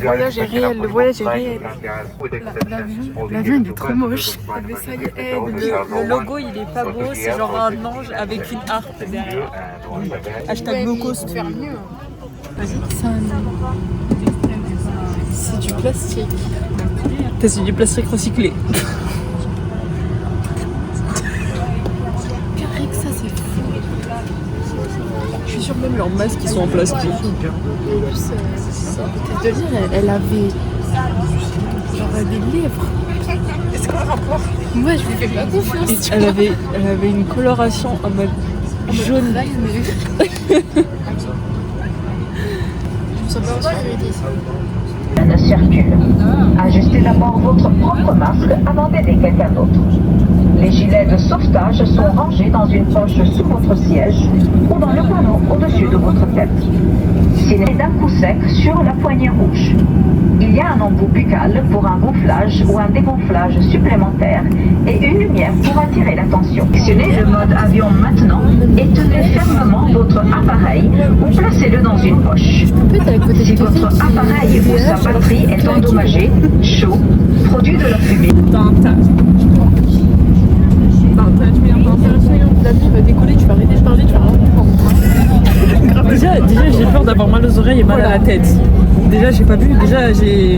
Le voyage est réel, le voyage est réel. L'avion il est trop moche. Mais ça y est, le logo il est pas beau, c'est genre un ange avec une harpe derrière. Hashtag low cost. Vas-y. C'est du plastique. C'est du plastique recyclé. Carré que ça c'est fou. Je suis sûre même leurs masques ils sont en plastique. De lire, elle avait genre des livres. Est-ce qu'on rapport? Moi je lui fais pas confiance. Elle avait une coloration en mode jaune. Je me sens pas en sécurité ici. Ne circule. Ajustez d'abord votre propre masque avant d'aider quelqu'un d'autre. Les gilets de sauvetage sont rangés dans une poche sous votre siège ou dans le panneau au-dessus de votre tête. Sinon, d'un coup sec sur la poignée rouge. Il y a un embout buccal pour un gonflage ou un dégonflage supplémentaire et une lumière pour attirer l'attention. Sélectionnez le mode avion maintenant et tenez fermement votre appareil ou placez-le dans une poche. Si votre appareil ou sa batterie est endommagée, chaud, produit de la fumée. L'avion va décoller, tu vas arrêter de parler, tu vas rien Déjà j'ai peur d'avoir mal aux oreilles et mal à la tête. Déjà j'ai pas bu, déjà j'ai...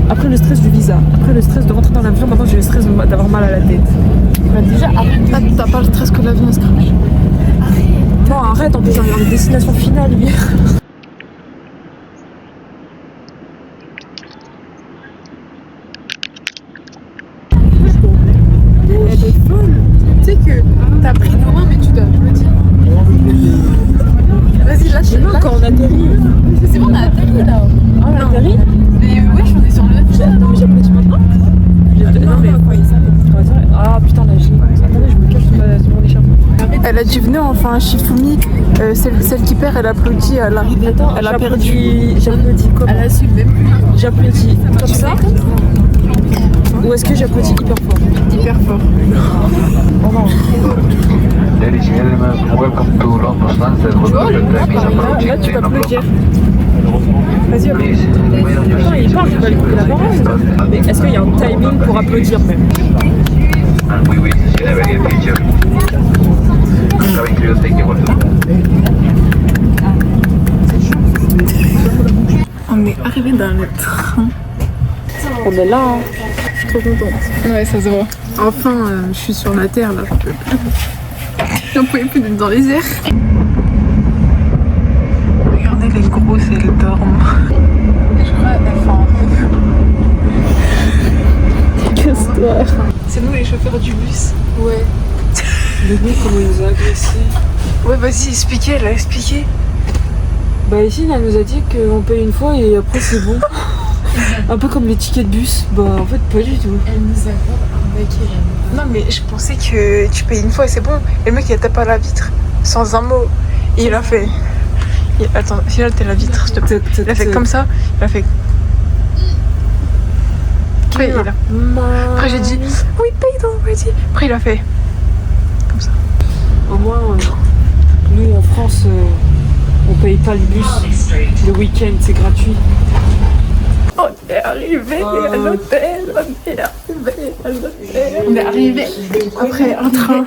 Après le stress du visa, après le stress de rentrer dans l'avion, maintenant j'ai le stress d'avoir mal à la tête. Bah déjà arrête, t'as pas le stress que l'avion se crache. Non arrête, en plus on est dans les destinations finales hier. Elle est folle. Tu sais que t'as pris de loin mais tu dois applaudir. Vas-y lâche. Non, quand on atterrit. C'est bon on a atterri là. Ah on a atterri? Mais ouais on est sur le Non mais j'applaudis maintenant. Non mais quoi il s'arrête. Ah putain là j'ai... Attendez je me cache sous mon écharpe. Elle a dit venez enfin Shifumi, celle qui perd elle applaudit à l'arrivée. Attends, Elle a perdu. J'applaudis comment? Elle a su même plus. J'applaudis comme ça? Ou est-ce que j'applaudis hyper fort? Hyper fort. Oh non. Ladies and gentlemen, welcome to London Stansted. Là tu peux applaudir. Vas-y, Please, attends, il parle, tu vas lui couper la parole. Mais est-ce qu'il y a un timing pour applaudir même? and we will see you never get picture. Having clear, thank you. On est arrivé dans le train. On est là, hein. Je suis trop contente. Ouais, ça se voit. Enfin, je suis sur la terre là. J'en pouvais plus d'être dans les airs. Regardez les grosses, elles dorment. Je crois qu'elles font un rêve. Casse-toi. C'est nous les chauffeurs du bus. Ouais. Le mec, comment il nous a agressés. Ouais, vas-y, expliquez, elle a expliqué. Bah ici, elle nous a dit qu'on paye une fois et après c'est bon. Un peu comme les tickets de bus. Bah en fait pas du tout. Elle nous a arnaqué. Non mais je pensais que tu payes une fois et c'est bon. Et le mec il a tapé à la vitre sans un mot. Et il a fait... Attends, si là t'es la vitre, s'il te plaît. Il a fait comme ça, il a fait... Après, il a... Après j'ai dit oui paye donc vas-y. Après il a fait comme ça. Au moins, nous en France, on paye pas le bus. Le week-end c'est gratuit. On est arrivé à l'hôtel, on est arrivé à l'hôtel. On est arrivé après un train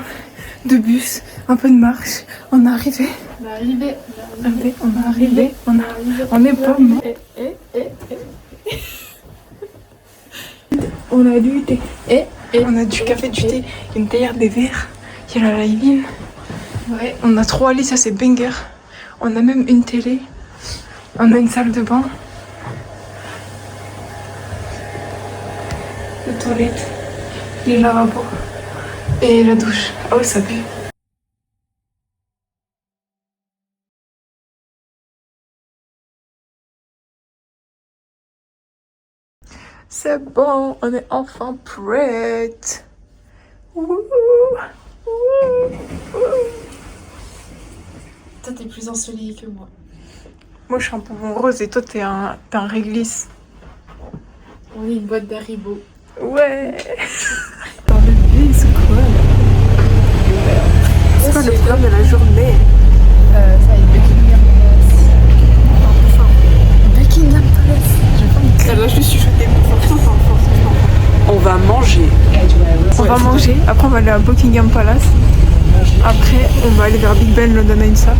de bus, un peu de marche, on est arrivé. On est arrivé. On est arrivé. On est pas mort. On a du thé. Et on a du café, du thé, une théière, des verres. Il y a la ligne. Ouais. On a 3 lits, ça c'est banger. On a même une télé. On a une salle de bain. Les toilettes, les lavabos et la douche. Ah ouais, ça pue. C'est bon, on est enfin prête. Wouhou, wouhou, wouhou. Toi, t'es plus ensoleillée que moi. Moi, je suis un pompon rose et toi, t'es un réglisse. On est une boîte d'Haribo. Ouais. Dans le bus, c'est quoi là? C'est quoi le programme de la journée? Ça va être Buckingham Palace. Buckingham Palace. aller à Buckingham Palace. Après, on va aller vers Big Ben, London Eye, ça.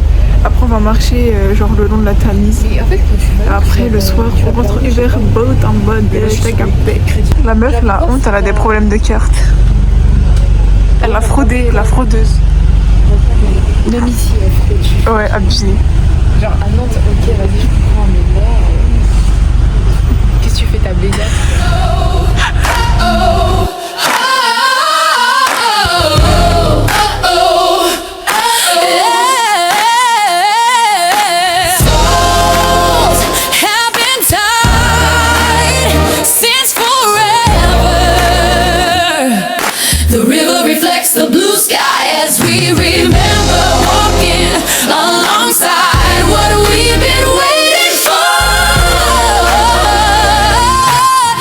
Après, on va marcher genre le long de la Tamise. Et en fait, quand tu vas. Après, le soir, on rentre Uber Boat en mode TKP. La meuf, la honte, elle a des problèmes de carte. Elle a fraudé, la fraudeuse. Même ici, Ouais, abusé. genre à Nantes, ok, vas-y, je comprends, mais là. Qu'est-ce que tu fais ta blazer? The river reflects the blue sky as we remember walking alongside what we've been waiting for.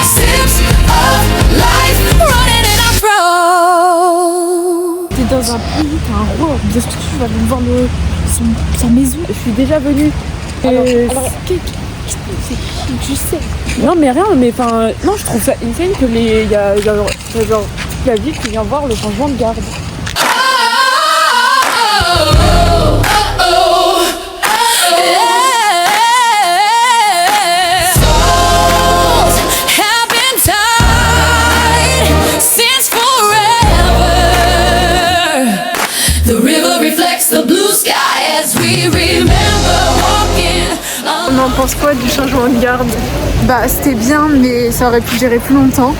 Sips of life running in our throat. T'es dans un pays, t'as un roi, bien sûr tu vas aller voir sa maison. Je suis déjà venue. Alors tu sais. Non mais rien, mais enfin, non je trouve ça insane que il y a genre toute la ville qui vient voir le changement de garde. On en pense quoi du changement de garde? Bah c'était bien mais ça aurait pu durer plus longtemps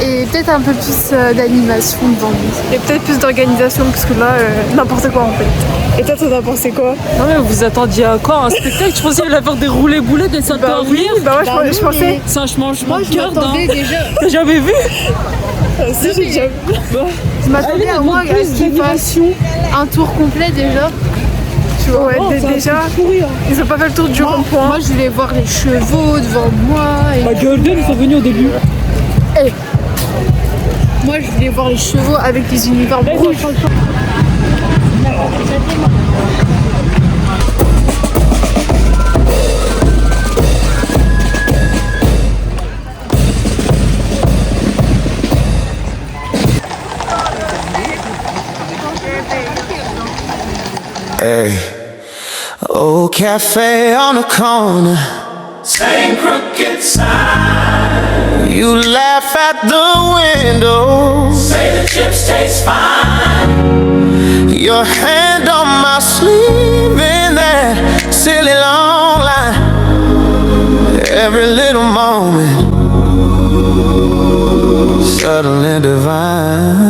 et peut-être un peu plus d'animation devant nous. Et peut-être plus d'organisation parce que là, n'importe quoi en fait. Et toi, t'en as pensé quoi? Non mais vous attendiez à quoi? Un spectacle? Je pensais qu'il allait avoir des roulés boulets, des saltos à rire. Bah ouais, je pensais. C'est un changement de garde, hein. Déjà. T'as jamais vu? Si, j'ai déjà vu. Je m'attendais à moi à ce qu'il fasse un tour complet déjà. Tu vois, Ouais, déjà, ils ont pas fait le tour du rond-point. Moi je voulais voir les chevaux devant moi. Et... Bah Golden ils sont venus au début. Moi je voulais voir les chevaux avec les uniformes rouges. Hey, old cafe on the corner, same crooked sign. You laugh at the window, say the chips taste fine. Your hand on my sleeve in that silly long line. Every little moment, subtle and divine.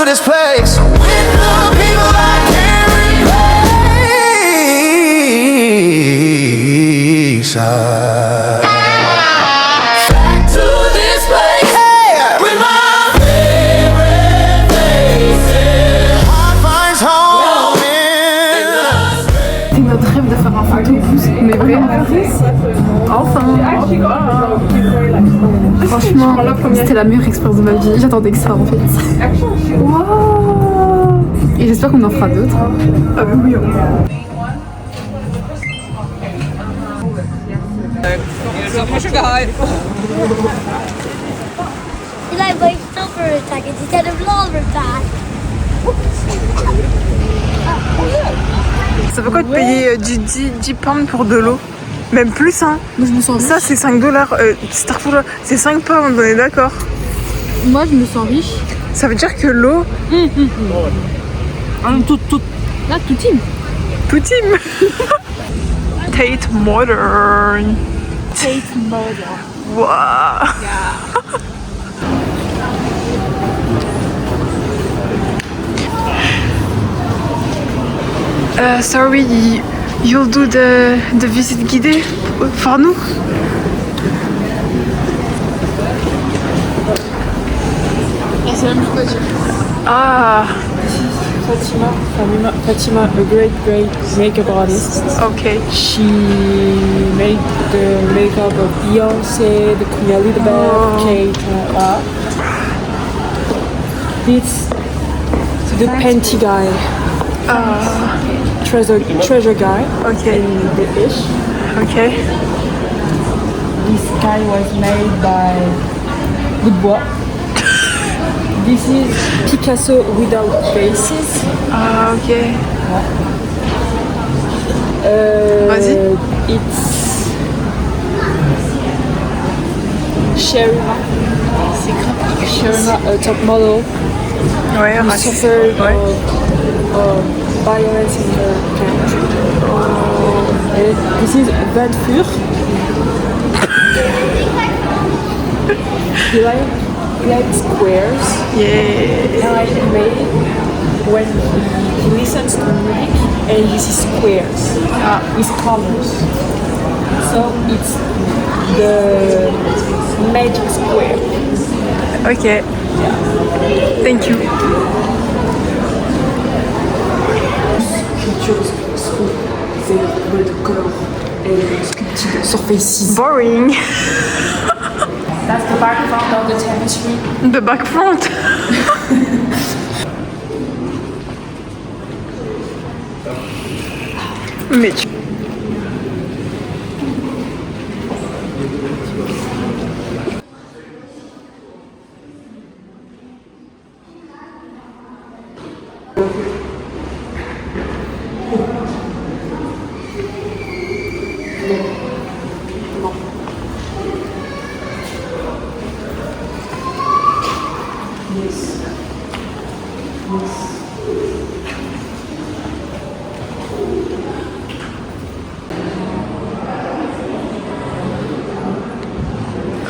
This place with the people I can't replace. Back to this place, hey, with my favorite places. Heart finds home in. C'est notre rêve de faire un photo pouce, mais vraiment. Enfin. Franchement, c'était la meilleure expérience de ma vie. J'attendais que ça en fait. Waouh! Et j'espère qu'on en fera d'autres. Ah oui, Eli likes silver attack instead of longer attack. Ça fait quoi de payer 10 pounds pour de l'eau? Même plus, hein. Moi je me sens Ça, c'est 5 dollars. C'est 5 pounds, on est d'accord. Moi je me sens riche. Ça veut dire que l'eau. Tout. Là tout team. Tout team. Tate Modern. Tate Modern. Wow. Sorry, you'll do the visit guidée for nous? C'est même plus quoi dire. Ah. Fatima, a great makeup artist. Okay. She made the makeup of Beyoncé, the Queen Elizabeth, Kate, This the panty guy. Treasure guy. Okay. In British. Okay. This guy was made by Goodbois. This is Picasso without faces. Ah, ok. Vas-y. It's Sherima. Sherima, a top model. Ouais, who suffered of violence in her country. And this is Van Fur. He likes squares. Yeah. And I made when he listens to music and this is squares with colors. So it's the magic square. Okay. Thank you. Sculpture c'est de color and sculpted surfaces. Boring. That's the background of the tapestry. The back front. Mais tu...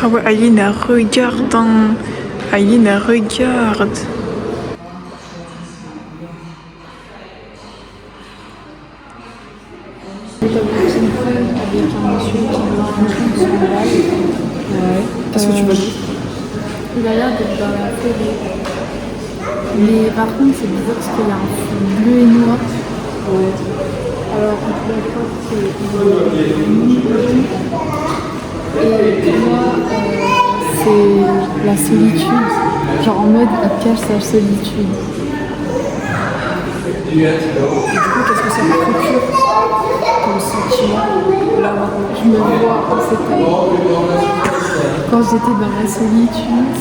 Ah ouais, Aline, elle regarde. Aline, elle regarde. Qu'est-ce que tu veux dire? Il a l'air d'être dans la forêt. Mais par contre, c'est bizarre parce qu'il y a un fond bleu et noir. Ouais. Alors, on peut voir que et pour moi, c'est la solitude. Genre en mode, il cache sa solitude. Et du coup, qu'est-ce que ça me procure comme sentiment là maintenant? Je me vois en cette année. Quand j'étais dans la solitude,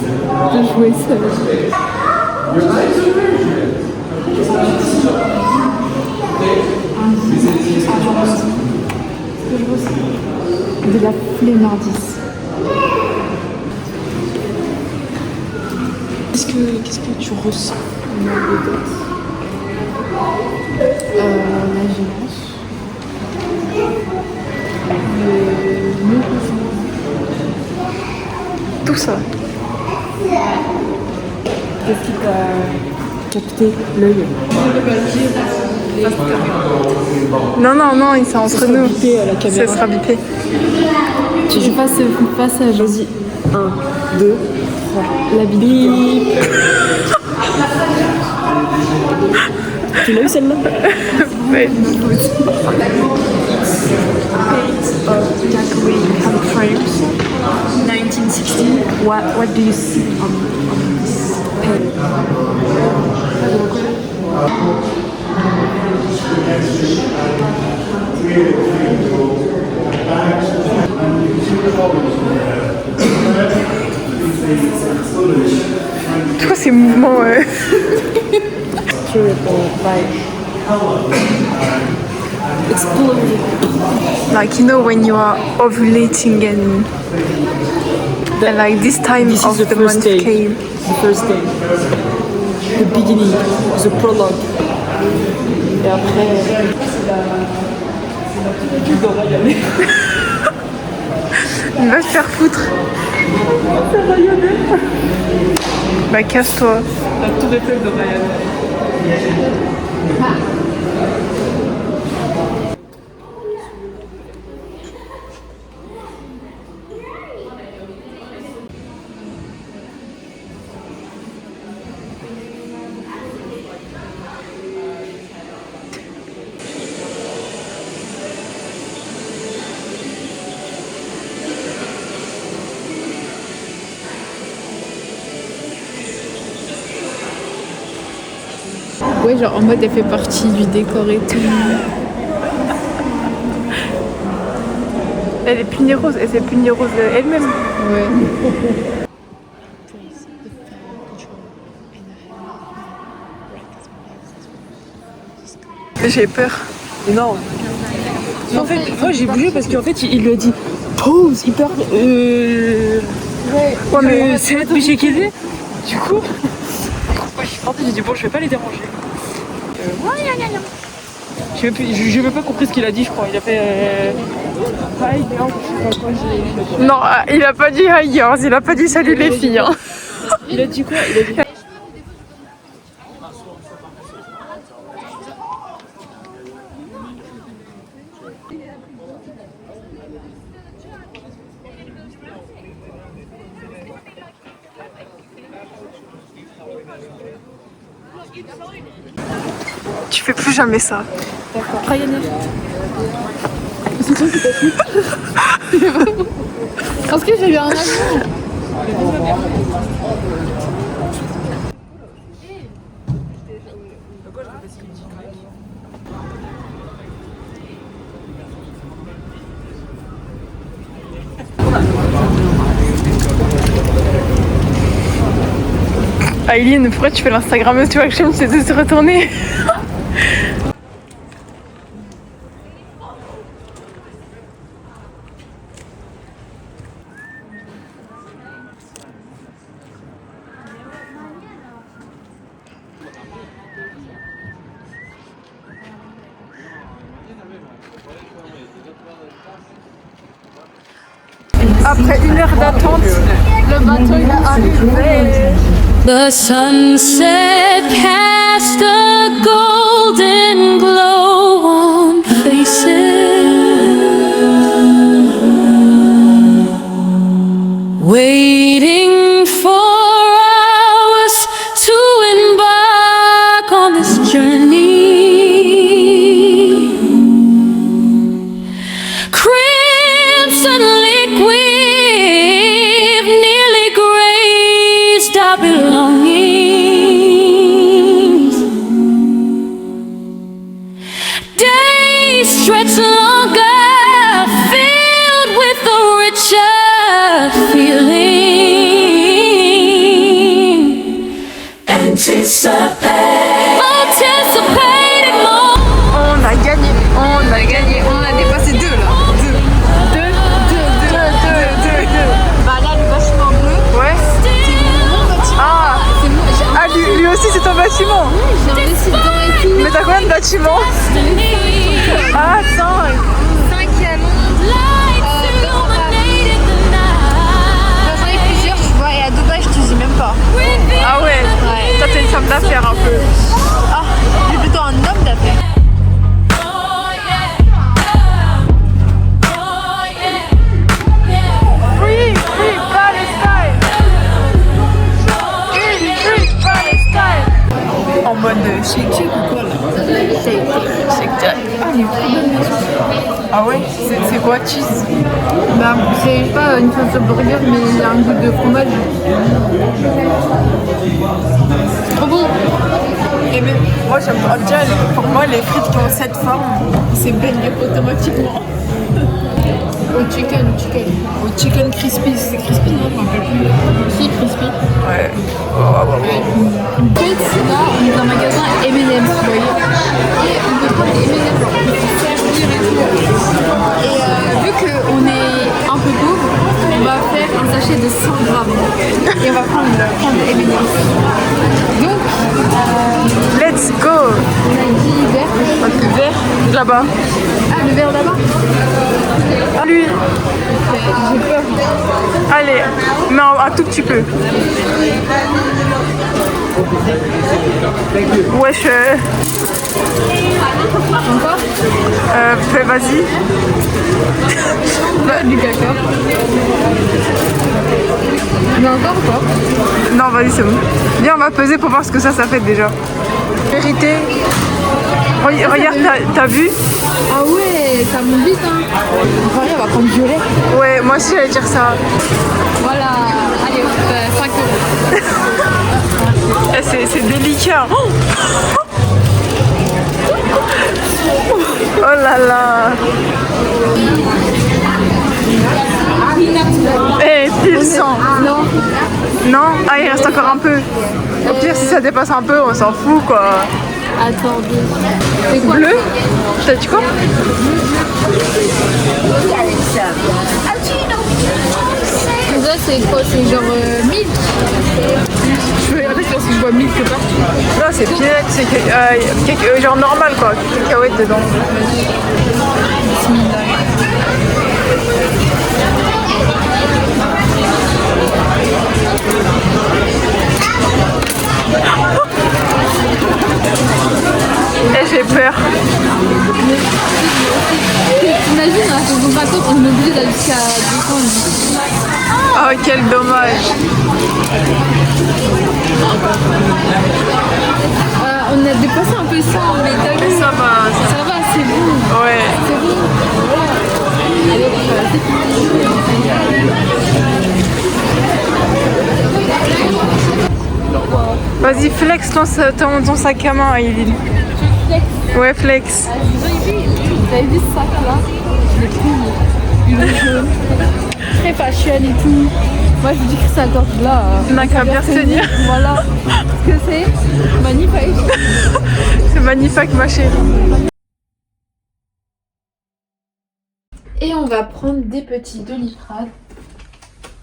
je jouais seule. De la flemmardise. Qu'est-ce que tu ressens? La gênance. Tout ça. Qu'est-ce qui t'a capté l'œil? Non, non, non, c'est entre nous. Bipé à la caméra. Ça sera bipé. Je passe le passage. Vas-y. 1, 2, 3. La bip. Tu l'as eu celle-là? Ouais. Jacqueline frames, 1960. What do you see on this page? Toi, ces mouvements. Like, you know, when you are ovulating and like this time This of is the month day. came. The first day. The beginning, the prologue. Et après, c'est la pub d'Orayane. Il va se faire foutre. C'est rayonné. Bah, casse-toi. La tour Eiffel d'Orayane. Ouais, genre en mode elle fait partie du décor et tout. Elle est punie rose, et c'est punie rose elle-même. Ouais. J'ai peur. Non. En fait, moi j'ai bougé parce qu'en fait il lui a dit pause, il parle. Ouais, mais c'est notre péché qu'il est. Du coup, moi je suis partie, j'ai dit bon, je vais pas les déranger. J'ai même pas compris ce qu'il a dit, je crois. Il a fait. Hi girls, je sais pas quoi. Non, il a pas dit hi girls, il a pas dit salut les filles. Hein. Il a dit quoi? Il a dit. Tu fais plus jamais ça. D'accord. Ryanair. Parce que j'ai eu un avion. Aileen, pourquoi tu fais l'Instagrammeuse? Tu vois que j'aime, c'est de se retourner. Après 1 heure d'attente, le bateau il est arrivé. The sunset cast a golden glow on faces, waiting for us to embark on this journey. Crimson liquid nearly grazed our belongings. Days stretch longer, filled with a richer feeling. Anticipating more. On a gagné, on a gagné, on a dépassé 2 là. 2. Bah là, le bâtiment bleu, Ouais. c'est mon bâtiment. Ah, C'est moi. ah lui aussi c'est ton bâtiment. J'ai investi dedans et tout. Mais t'as combien de bâtiments? Ah, 5. 5 il y a Londres. J'en ai plusieurs, tu vois, et à Dubaï, je te dis même pas. Ah ouais. Toi t'es une femme d'affaires un peu. Ah, je suis plutôt un homme d'affaires. Free Palestine. Free Palestine. En mode shake ou quoi là? Shake. Ah ouais? C'est quoi cheese? Bah, c'est pas une sauce de burger, mais il y a un goût de fromage. C'est trop bon. Et même, moi j'aime pas déjà, pour moi les frites qui ont cette forme, c'est baigné automatiquement. Au chicken. Au chicken crispy, c'est crispy non? Je m'en rappelle plus. Si, crispy. Ouais. En fait, là, on est dans un magasin M&M's, vous voyez. Et on peut prendre des M&M's, genre, on peut se servir et tout. Et vu qu'on est un peu pauvre, on va faire un sachet de 100 grammes. Et on va prendre des M&M's. Donc, Let's go. on a dit vert. Un peu vert là-bas. Ah, le vert là-bas. Ah lui. J'ai peur. Allez, mais un tout petit peu. Wesh. Encore Vas-y. Du caca. Mais encore ou pas? Non, vas-y, c'est bon. Viens, on va peser pour voir ce que ça fait déjà. Vérité. Regarde, t'as vu? Ah ouais, ça monte vite hein. Enfin, on va prendre violet. Ouais, moi aussi j'allais dire ça. Voilà, allez, 5 euros. C'est délicat. Oh Alain. Eh, pile 100. Non. Non? Ah, il reste encore un peu. Au pire, si ça dépasse un peu, on s'en fout quoi. Attendez. C'est quoi? Bleu? T'as dit quoi? Ça c'est quoi? C'est genre 1000. Je vais regarder si je vois 1000 que partout. Non, c'est peanut, c'est genre normal quoi. Cacahuètes dedans. Et j'ai peur. Imagine, on a fait son bateau, on est obligé d'aller jusqu'à 200. Oh, quel dommage. On a dépassé un peu 100, mais t'as vu? Ça va. Ça va, c'est bon. Ouais. C'est bon. Allez, Vas-y, flex ton sac à main, Eileen. flex. Ouais, flex. T'avais vu ce sac là? Je l'ai pris. Il est jaune. Très fashion et tout. Moi je dis que c'est encore là. On n'a qu'à bien se tenir. Voilà. Ce que c'est magnifique. C'est magnifique, ma chérie. Et on va prendre des petits Doliprane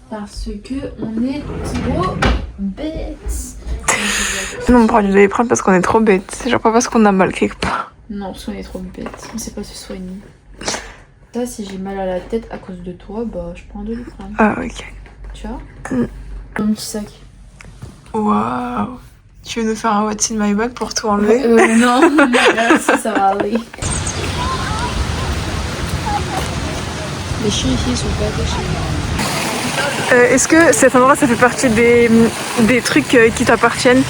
parce que on est trop bêtes. Non, on prend du Doliprane parce qu'on est trop bêtes. C'est genre pas parce qu'on a mal quelque part. Non, parce qu'on est trop bêtes. On sait pas se soigner. Ça, si j'ai mal à la tête à cause de toi, bah je prends un Doliprane. Ah, ok. Tu vois? Mon petit sac. Waouh. Tu veux nous faire un what's in my bag pour tout enlever? Non, merci, ça va aller. Les chiens ici sont pas attachés. Est-ce que cet endroit ça fait partie des trucs qui t'appartiennent?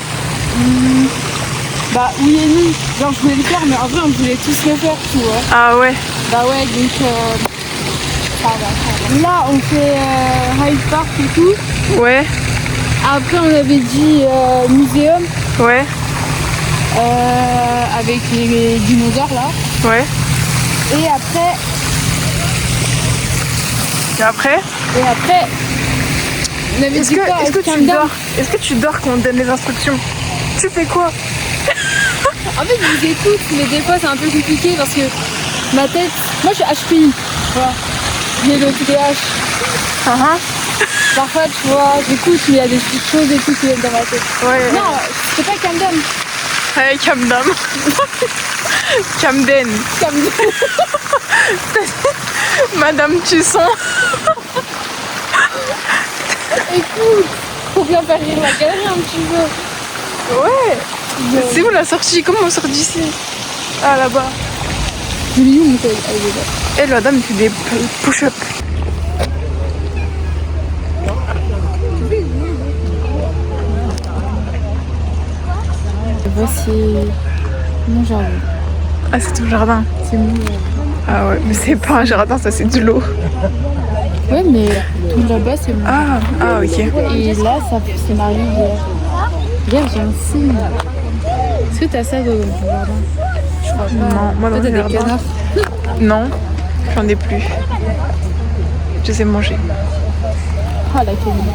Bah oui et non. Genre je voulais le faire, mais en vrai on voulait tous le faire, tu vois. Ah ouais. Bah ouais, donc ça va. Là on fait Hyde Park et tout. Ouais. Après on avait dit muséum Ouais. avec les dinosaures là. Ouais. Et après, on avait Est-ce dit quoi? que tu dors? Est-ce que tu dors quand on donne les instructions? Tu fais quoi? En fait, je vous écoute, mais des fois c'est un peu compliqué parce que ma tête. Moi je suis HPI, tu vois. J'ai le TDAH. Parfois, tu vois, j'écoute, mais il y a des petites choses et tout qui viennent dans ma tête. Ouais. Non, c'est pas Camden. Ouais, Camden. Camden. Camden. Madame Tusson. Écoute, faut bien faire rire la galerie un petit peu. Ouais. C'est où la sortie? Comment on sort d'ici? Ah, là-bas. Je l'ai où mon tel? Elle est là. Et la dame fait des push-ups. Voici mon jardin. Ah, c'est ton jardin? C'est mon jardin. Ah ouais, mais c'est pas un jardin, ça c'est de l'eau. Ouais, mais tout là-bas c'est mon jardin. Ah, ok. Et là, c'est ma rivière. Regarde, j'ai un signe. Est-ce que t'as ça dans ton jardin? Je crois pas. Non, moi dans Toi, le t'as des jardin. canards. Non, j'en ai plus. Je les ai mangés. Ah, la canne.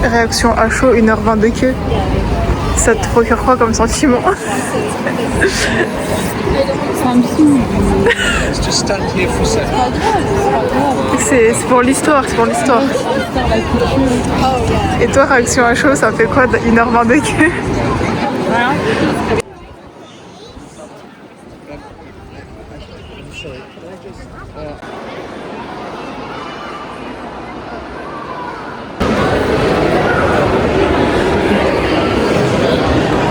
Réaction à chaud, 1h20 de queue. Ça te procure quoi comme sentiment? Ça me saoule. C'est pour l'histoire, c'est pour l'histoire. Et toi, réaction à chaud, ça fait quoi 1h20 de queue?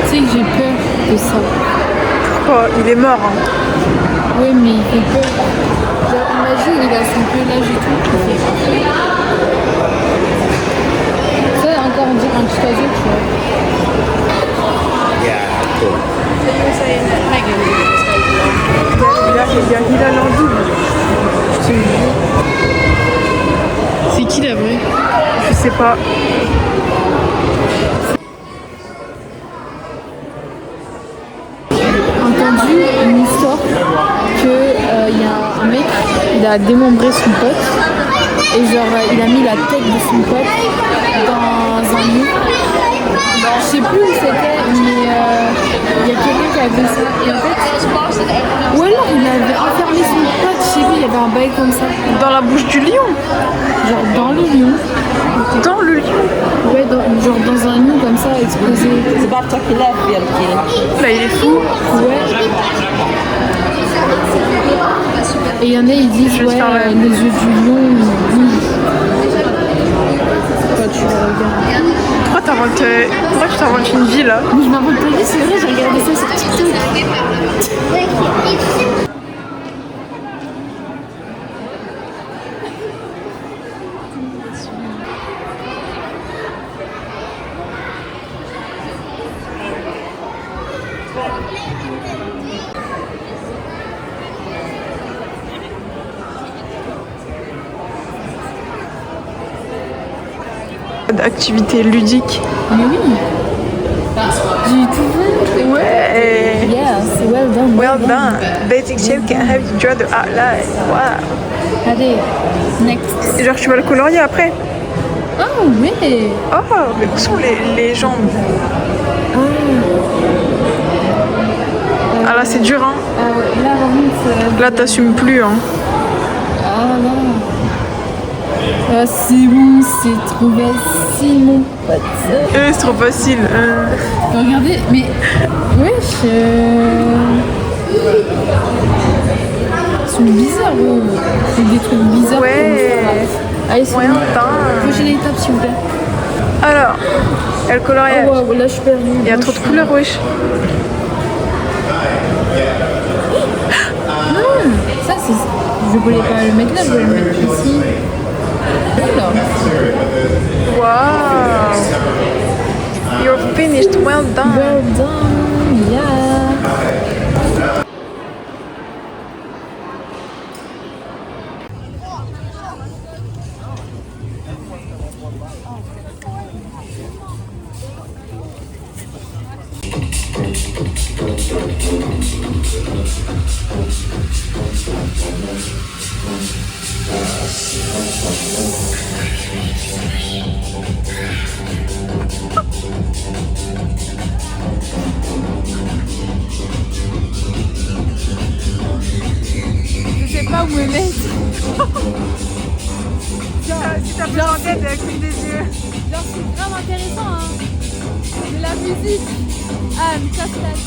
Tu sais que j'ai peur de ça. Pourquoi? Il est mort. Hein. Ouais, mais il fait peur. Genre, imagine, il a son pelage et tout. Ça, encore on dirait un petit oiseau, tu vois. Il y a Hilal en double. C'est qui la vraie? Je sais pas. mec, il a démembré son pote. Et genre, il a mis la tête de son pote dans un lit. Je sais plus où c'était, mais il y a quelqu'un qui a fait ça. Et en fait, ou alors il avait enfermé son pote, je sais plus, il y avait un bail comme ça. Dans la bouche du lion. Genre dans le lion. Dans le lion. Ouais, genre dans un lit comme ça, exposé. C'est pas toi qui l'as, Là, il est fou. Ouais. Et il y en a, ils disent, ouais, les yeux du lion, ils bougent. Quand tu le regardes. Pourquoi tu t'inventes une vie là? Mais je m'invente pas vie, c'est vrai, j'ai regardé ça sur TikTok. D'activité ludique. Mais oui. J'ai tout vu. Ouais. Yes, well done. Well done. Basic shape can help you draw the outline. Wow. Allez, next. Et genre tu vas le colorier après. Ah oui. Oh, mais où sont les jambes? Ah là c'est dur hein. Ah ouais, là vraiment Là t'assumes plus hein. Ah là. Ah c'est bon, c'est trop facile mon pote. C'est trop facile. Regardez, mais wesh. Ils sont bizarres, c'est des trucs bizarres. Ouais. Allez, c'est Ouais, bon. attends. Prochaine étape s'il vous plaît. Alors, le coloriage. Oh wow, là je suis perdue. Il y a trop de couleurs, wesh. Non, ça c'est. Je voulais pas le mettre là, je voulais le mettre ici. Voilà. Wow. You're finished. Well done. Well done, yeah. Je sais pas où me mettre. Si t'as besoin d'aide, cligne des yeux. Genre c'est grave intéressant hein. Mais la musique, ah mais ça c'est la tête.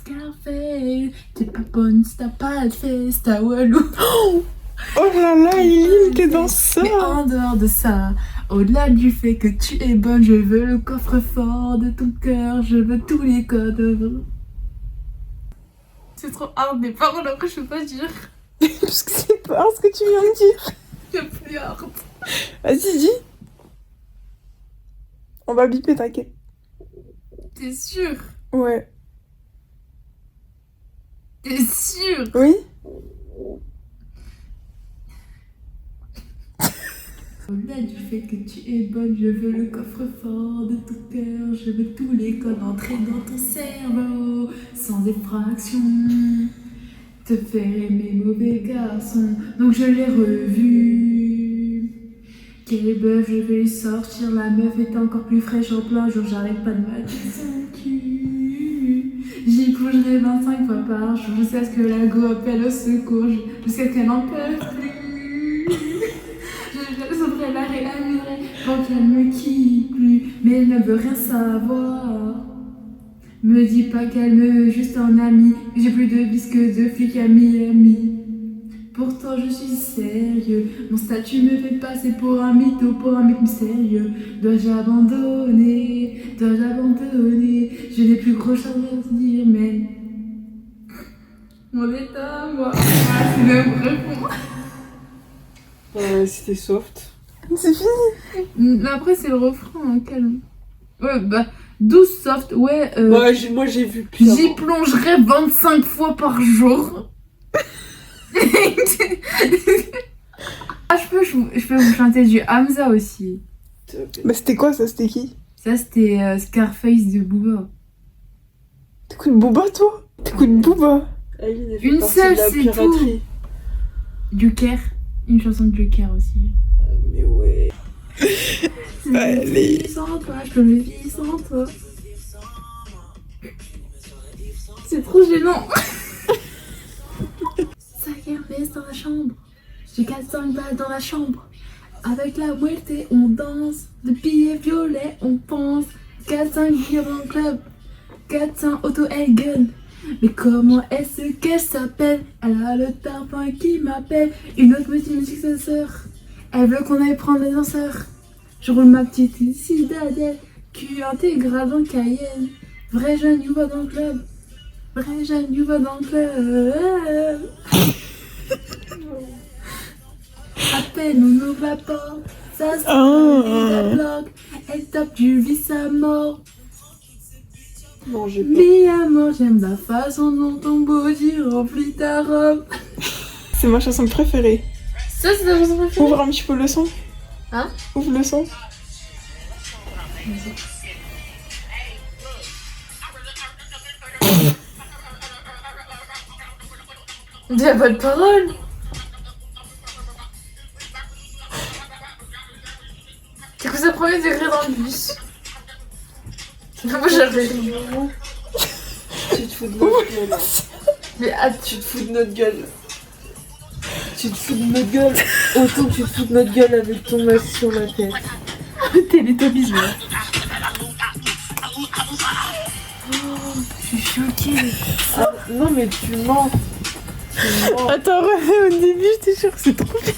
Café, t'es pas bonne si t'as pas de fesse, t'as walou. Oh là là, Eileen, t'es dans ça. Mais en dehors de ça, au-delà du fait que tu es bonne, je veux le coffre-fort de ton cœur, je veux tous les codes. C'est trop hard, des paroles après je peux pas dire. Parce que c'est pas ce que tu viens de dire. C'est plus hard. Vas-y, dis. On va biper, t'inquiète. T'es sûr? Ouais. T'es sûr? Oui. Au-delà du fait que tu es bonne, je veux le coffre-fort de ton cœur, je veux tous les codes entrer dans ton cerveau, sans effraction, te faire aimer mauvais garçon, donc je l'ai revu. Quel bœuf, je vais lui sortir, la meuf est encore plus fraîche en plein jour, j'arrête pas de mater son cul. J'y bougerai 25 fois par jour, jusqu'à ce que la go appelle au secours, jusqu'à qu'elle n'en peut plus. Je sauverai la réanimerai pour qu'elle me quitte plus, mais elle ne veut rien savoir. Me dis pas qu'elle me veut juste en amie, que j'ai plus de bis que de flics à Miami. Pourtant je suis sérieux, mon statut me fait passer pour un mytho, pour un mec mystérieux. Dois-je abandonner? Je n'ai plus gros chose à dire, mais Mon état, moi. Ah, c'est même répondre. C'était soft. C'est fini. Mais après, c'est le refrain, hein, calme. Ouais, bah, 12 soft, ouais. Moi, j'ai vu pire. J'y plongerai 25 fois par jour. Ah, je peux vous chanter du Hamza aussi. Bah, c'était quoi ça? C'était qui? Ça, c'était Scarface de Booba. T'écoutes Booba, toi? T'écoutes Booba? Une seule, c'est tout. Joker. Une chanson de Joker aussi. Mais ouais. Allez. Sans toi, je peux me vivre sans toi. C'est trop gênant. Ça kermesse dans la chambre. J'ai 400 balles dans la chambre. Avec la moitié, on danse. De billets violets, on pense. 400 billets dans le club. 400 auto Elgen. Mais comment est-ce qu'elle s'appelle? Elle a le tarpin qui m'appelle. Une autre petite musique, sa sœur. Elle veut qu'on aille prendre les danseurs. Je roule ma petite citadelle. Cul intégral dans Cayenne. Vrai jeune, you va dans le club. Vrai jeune, you va dans le club. À peine on ouvre la porte. Ça se la bloque. Elle tape du vice à mort. Non, j'ai pas. Mais à mort, j'aime la façon dont ton body remplit ta robe. C'est ma chanson préférée. Ça, c'est ta chanson préférée? Ouvre un petit peu le son. Hein? Ouvre le son. Il n'y a pas de parole. C'est que ça premier degré dans le bus. Moi j'avais. Tu te fous de notre gueule. Mais tu te fous de notre gueule. Tu te fous de notre gueule. Autant que tu te fous de notre gueule avec ton masque sur la tête. Télétobisme. Je suis choquée. Ah, non mais tu mens. Attends, au début, je te jure, c'est trop bien.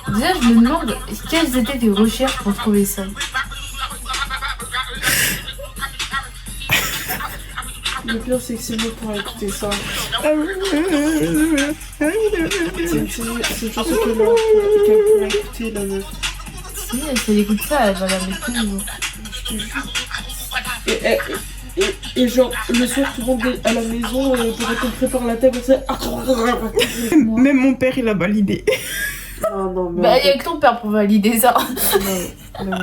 Déjà, je me demande quelles étaient tes recherches pour trouver ça. Le pire, c'est que c'est mieux pour écouter ça. C'est une chanson qu'elle pourrait écouter, la meuf. Si, elle écoute ça, elle va la mettre toujours. Je te jure. Et genre, le soir, tout le monde est à la maison pour qu'on prépare la table, c'est... Même mon père, il a validé. Non, mais Bah, y'a que ton père pour valider ça. non.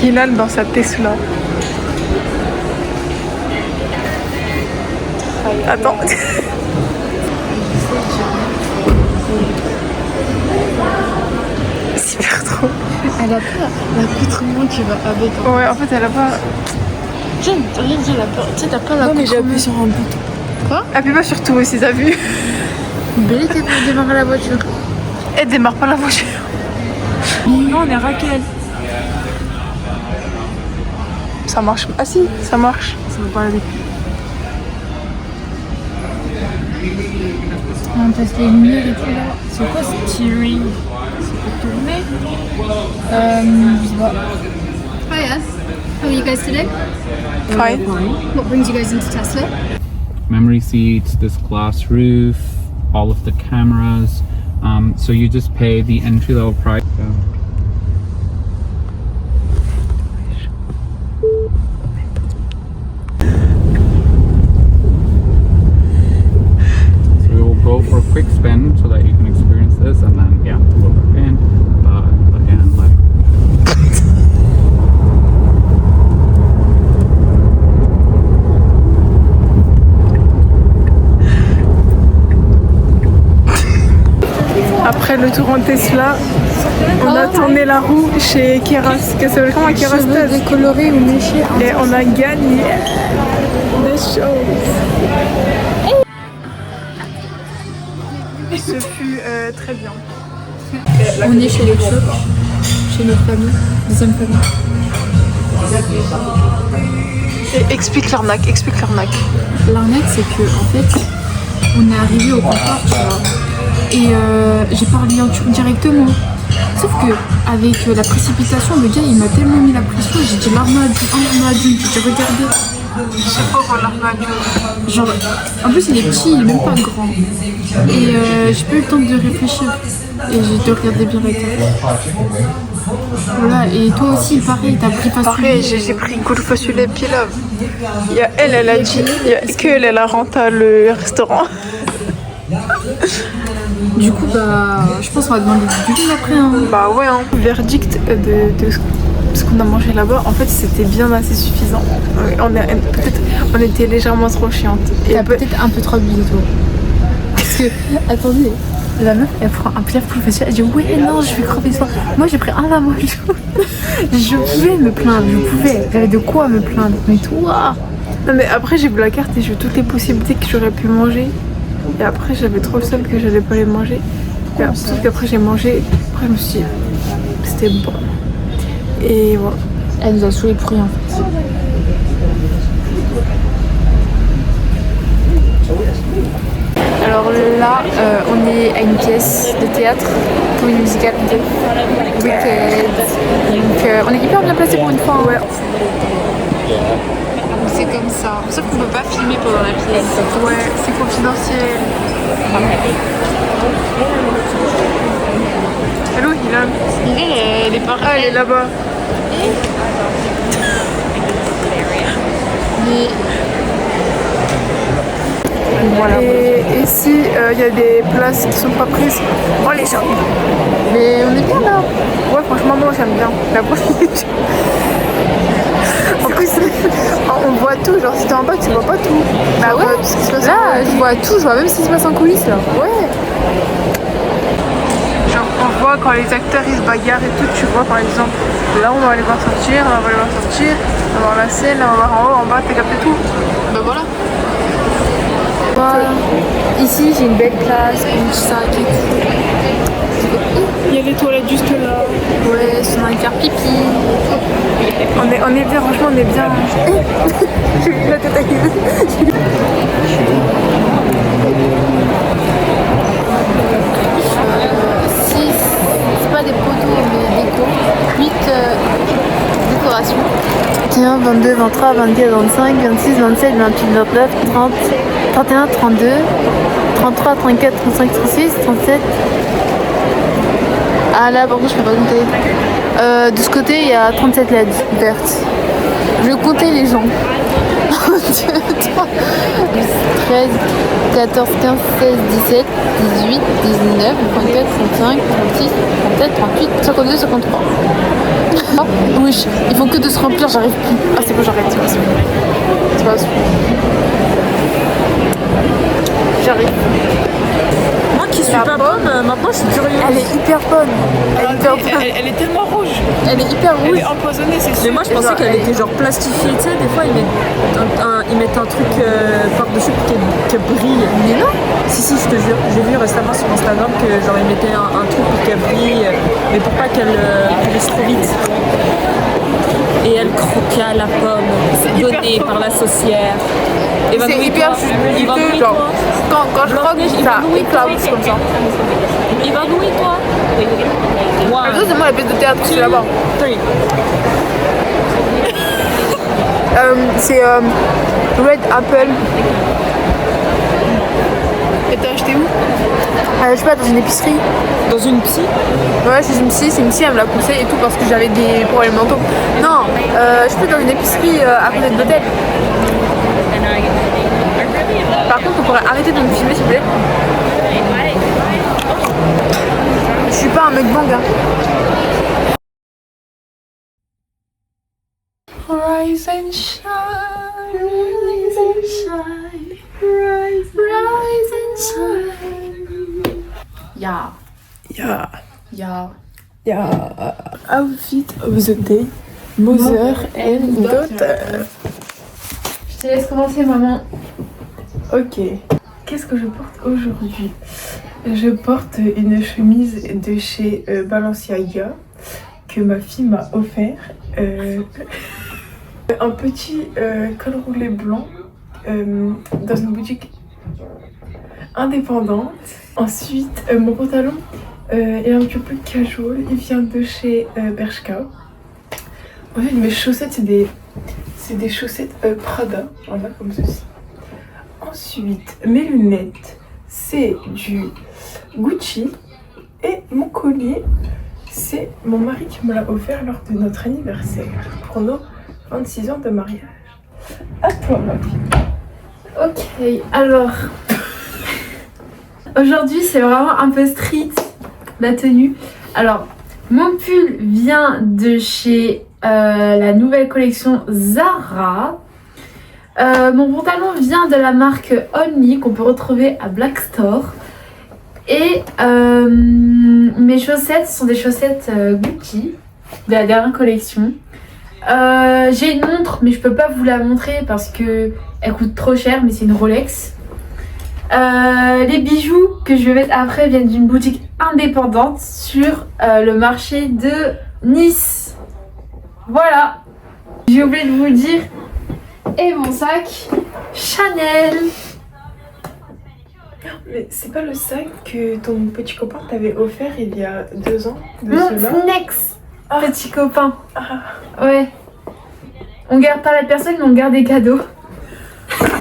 Hilal dans sa Tesla. Attends. Super trop. Elle a pas l'accoutrement qui va avec. Ouais, en fait, elle a pas. J'aime rien dire la peur. Tu sais, t'as pas l'accoutrement. Non, mais j'ai appuyé sur un bouton. Quoi? Appuie pas sur tout aussi, t'as vu? Belle était pour démarrer la voiture. Elle démarre pas la voiture. Non, on est Raquel. Ça marche. Ah si, ça marche. Ça va pas aller. On teste les lumières et tout là. C'est quoi ce steering? C'est pour tourner? Je sais pas. Hiya. How are you guys today? Fine. What brings you guys into Tesla? Memory seats, this glass roof, all of the cameras. So you just pay the entry level price. So we will go for a quick spin so that you can experience this, and then yeah, we'll go in. But again, like. Après le tour en Tesla, on a tourné la roue chez Keras. Qu'est-ce que ça veut dire? Comment Keras Décoloré ou léché. Et on a gagné des choses. Ce fut très bien. On est chez les chauds, chez notre famille, deuxième famille. Explique l'arnaque, L'arnaque, c'est que en fait, on est arrivé au comptoir, tu vois, et j'ai parlé en turc directement. Sauf que avec la précipitation, le gars il m'a tellement mis la pression, j'ai dit l'arme adulte, j'ai regardé. C'est pauvre l'arme adulte. Genre, en plus il est petit, il est même pas grand. Et j'ai pas eu le temps de réfléchir. Et j'ai dû regarder bien la carte. Voilà, et toi aussi, pareil, t'as pris facilement. Pareil, j'ai pris Goulfo sur les pilaf. Il y a elle a dit, il y a que elle a renté le restaurant. Du coup, bah, je pense qu'on va demander du vin après. Hein. Bah ouais, hein. Verdict de ce qu'on a mangé là-bas, en fait, c'était bien assez suffisant. On était légèrement trop chiante. T'as peut-être un peu trop abusé, toi. Parce que, attendez, la meuf, elle prend un pilaf professionnel. Elle dit, ouais, non, je vais crever ça. Moi, j'ai pris un à moi. Je pouvais me plaindre, J'avais de quoi me plaindre. Mais toi. Non, mais après, j'ai vu la carte et j'ai vu toutes les possibilités que j'aurais pu manger. Et après, j'avais trop le seum que j'allais pas les manger. Et sauf qu'après, j'ai mangé. Après, je me suis dit, c'était bon. Et voilà. Elle nous a saoulé pour rien, en fait. Alors là, on est à une pièce de théâtre, comédie musicale, Wicked. Donc on est hyper bien placé pour une fois. Ouais. C'est comme ça. Sauf qu'on peut pas filmer pendant la pièce. Ouais, c'est confidentiel. Hello, Hilal. Elle est pas. Ah, elle est là-bas. Mais... Voilà. Et ici, il y a des places qui sont pas prises. Oh les gens. Mais on est bien là. Ouais, franchement, moi j'aime bien. La prochaine. En plus, on voit tout. Genre, si t'es en bas, tu vois pas tout. Bah ouais. Là, je vois tout. Je vois même ce qui se passe en coulisses là. Ouais. Genre, on voit quand les acteurs ils se bagarrent et tout. Tu vois, par exemple, là, on va les voir sortir, on va les voir sortir, on va voir la scène, on va voir en haut, en bas, t'as capté tout. Bah voilà. Ici j'ai une belle place, une sac et tout. Il y a les toilettes juste là. Ouais, on a un faire pipi. On est bien, franchement on est bien. J'ai vu la tête à c'est pas des poteaux mais déco. 8 décorations. 21, 22, 23, 24, 25, 26, 27, 28, 29, 30, 31, 32, 33, 34, 35, 36, 37. Ah là par contre je peux pas compter. De ce côté il y a 37 LED vertes. Je vais compter les gens. 1, 2, 3, 13, 14, 15, 16, 17, 18, 19, 24, 35, 36, 37, 38, 52, 53. Oh, oui, ils font que de se remplir, j'arrive plus. Ah c'est bon, j'arrête, c'est bon. C'est pas J'arrive. Moi qui suis pas bonne, maintenant je suis curieuse. Elle est hyper bonne. Elle est tellement rouge. Elle est hyper rouge. Elle est empoisonnée, c'est sûr. Mais moi je pensais qu'elle était genre plastifiée, tu sais, des fois ils mettent un truc par-dessus qui brille. Mais non. Si, je te jure, j'ai vu récemment sur Instagram que genre ils mettaient un truc pour qu'elle brille, mais pour pas qu'elle brille trop vite. Et elle croqua la pomme donnée par la saucière. C'est hyper juteux, genre. Quand je croque, ça éclabousse comme ça. Évanouis-toi. Attends, c'est moi la pièce de théâtre, c'est là-bas. C'est Red Apple. Et t'as acheté où? Je sais pas, dans une épicerie. Dans une psy? Ouais, c'est une psy, elle me l'a conseillé et tout parce que j'avais des problèmes mentaux. Non, je suis dans une épicerie à côté de l'hôtel. Par contre, on pourrait arrêter de me filmer s'il vous plaît. Je suis pas un mec bang, hein. Rise and shine, rise and shine, rise and shine. Yeah. Outfit of the day, mother and daughter. Je te laisse commencer, maman. Ok. Qu'est-ce que je porte aujourd'hui? Je porte une chemise de chez Balenciaga que ma fille m'a offert. Un petit col roulé blanc dans une boutique indépendante. Ensuite, mon pantalon est un petit peu casual. Il vient de chez Bershka. Ensuite, mes chaussettes, c'est des chaussettes Prada. Voilà, comme ceci. Ensuite, mes lunettes, c'est du Gucci. Et mon collier, c'est mon mari qui me l'a offert lors de notre anniversaire pour nos 26 ans de mariage. À toi, ma fille. Ok, alors aujourd'hui c'est vraiment un peu street la tenue. Alors mon pull vient de chez la nouvelle collection Zara. Mon pantalon vient de la marque Only qu'on peut retrouver à Black Store. Et mes chaussettes sont des chaussettes Gucci de la dernière collection. J'ai une montre mais je peux pas vous la montrer parce que elle coûte trop cher, mais c'est une Rolex. Les bijoux que je vais mettre après viennent d'une boutique indépendante sur le marché de Nice. Voilà. J'ai oublié de vous le dire. Et mon sac Chanel. Mais c'est pas le sac que ton petit copain t'avait offert il y a 2 ans de Mon cela? ex petit copain. Ouais. On garde pas la personne mais on garde des cadeaux.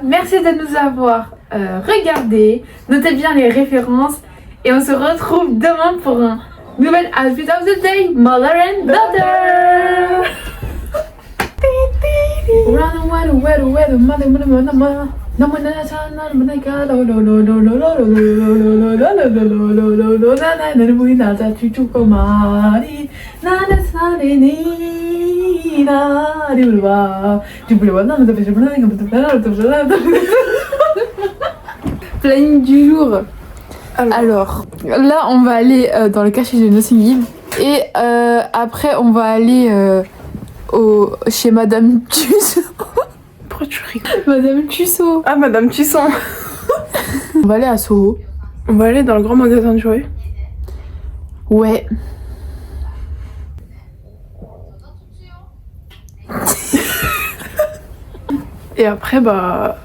Merci de nous avoir regardés. Notez bien les références. Et on se retrouve demain pour un nouvel outfit of the day. Mother and daughter. Planning du jour. Alors, là on va aller dans le cachet de Notting Hill et après on va aller chez Madame Tussaud. Pourquoi tu rigoles? Madame Tussaud. Ah, Madame Tussaud. On va aller à Soho. On va aller dans le grand magasin de jouets. Ouais. Et après, bah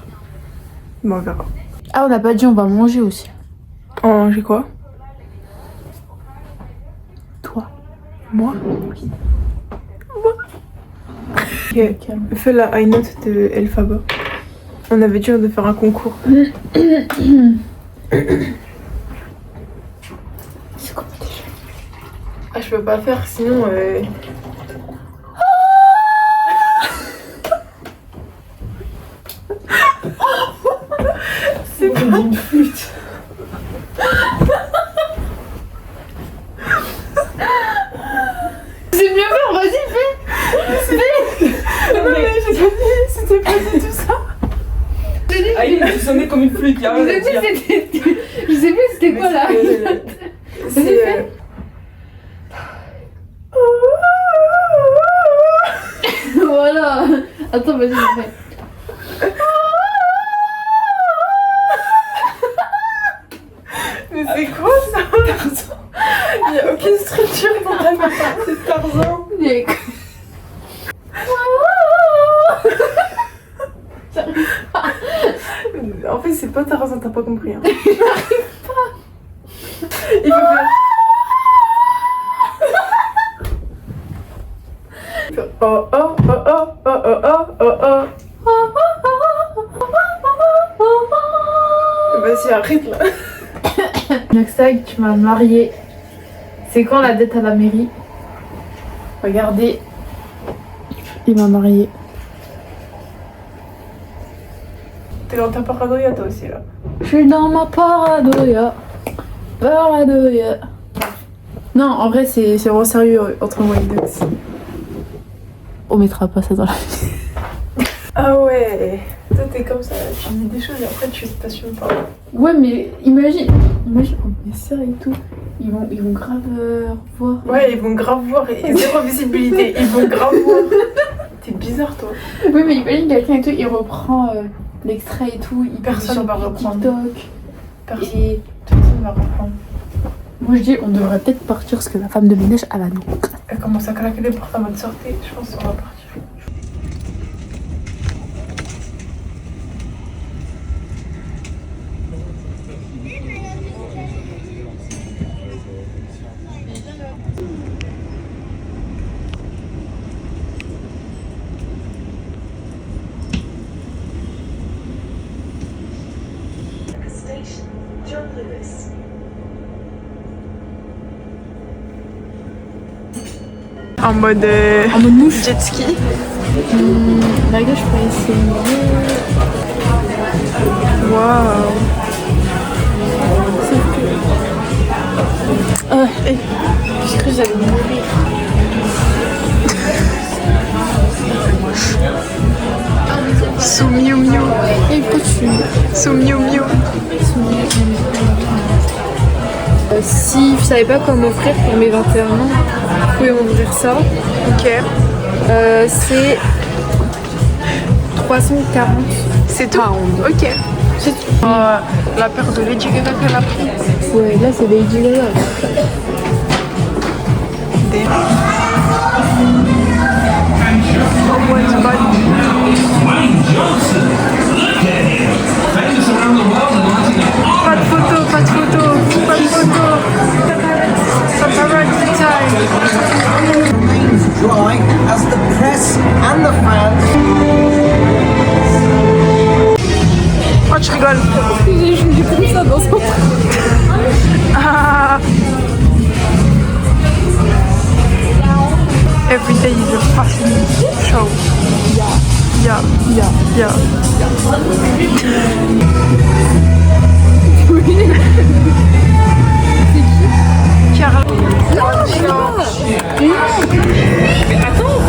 on verra. Ah, on n'a pas dit on va manger aussi. On va manger quoi? Toi. Moi? Oui. Ok, fais la high note de Elphaba. On avait dit de faire un concours. C'est quoi déjà? Ah, je peux pas faire sinon. C'est pas une flûte. C'est mieux faire, vas-y, fais. Non mais j'ai pas dit, c'était pas du tout ça. Ah, il a sonné comme une flûte, y'a rien à dire. Je sais plus c'était quoi là. C'est Voilà. Attends, vas-y, fais. Mais c'est quoi ça? Tarzan. Il n'y a aucune structure dans ta main. C'est Tarzan. En fait, c'est pas Tarzan, t'as pas compris. Hein. J'arrive pas. Il faut faire. Oh oh oh oh oh oh oh oh. Vas-y, arrête là. Noxtag, tu m'as marié. C'est quand la dette à la mairie? Regardez. Il m'a marié. T'es dans ta paranoïa toi aussi là. Je suis dans ma paranoïa. Paranoïa. Non, en vrai, c'est vraiment sérieux entre moi et Nox. On mettra pas ça dans la vie. Ah ouais. Toi t'es comme ça, tu dis des choses et après tu t'assumes pas. Ouais, mais imagine on met ça et tout. Ils vont grave voir. Ouais, ils vont grave voir et zéro visibilité. Ils vont grave voir. T'es bizarre toi. Oui, mais imagine quelqu'un et tout, il reprend l'extrait et tout. Personne va reprendre. TikTok. Personne. Et Personne va reprendre. moi je dis, on devrait peut-être partir parce que la femme de ménage, elle a nous. Elle commence à claquer les portes en mode sortie. Je pense qu'on va partir. En mode mouche. jet ski. Là, je pourrais essayer. Waouh. J'ai cru que j'allais mourir. Sous Miu Miu. Et pourquoi tu... Sous Miu Miu. Si je savais pas quoi m'offrir pour mes 21 ans, vous pouvez m'ouvrir ça. Ok. C'est 340. C'est tout. Ok. La paire de Lady Gaga qu'elle a pris. Ouais, là c'est Lady Gaga. Pas de photo, pas de photo, pas de photo. Paparazzi time. Dry as the press and the fans. Oh, tu rigoles. J'ai pris ça dans son... Ah. Every day is a fashion show. Yeah. Carla. Mais attends.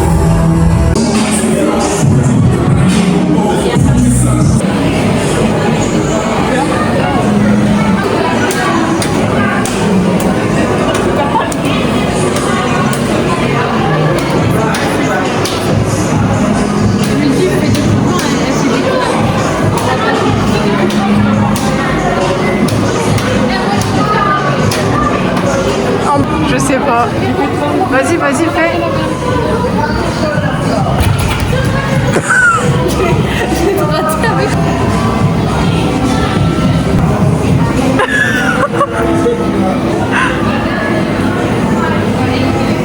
Je sais pas. Vas-y, fais.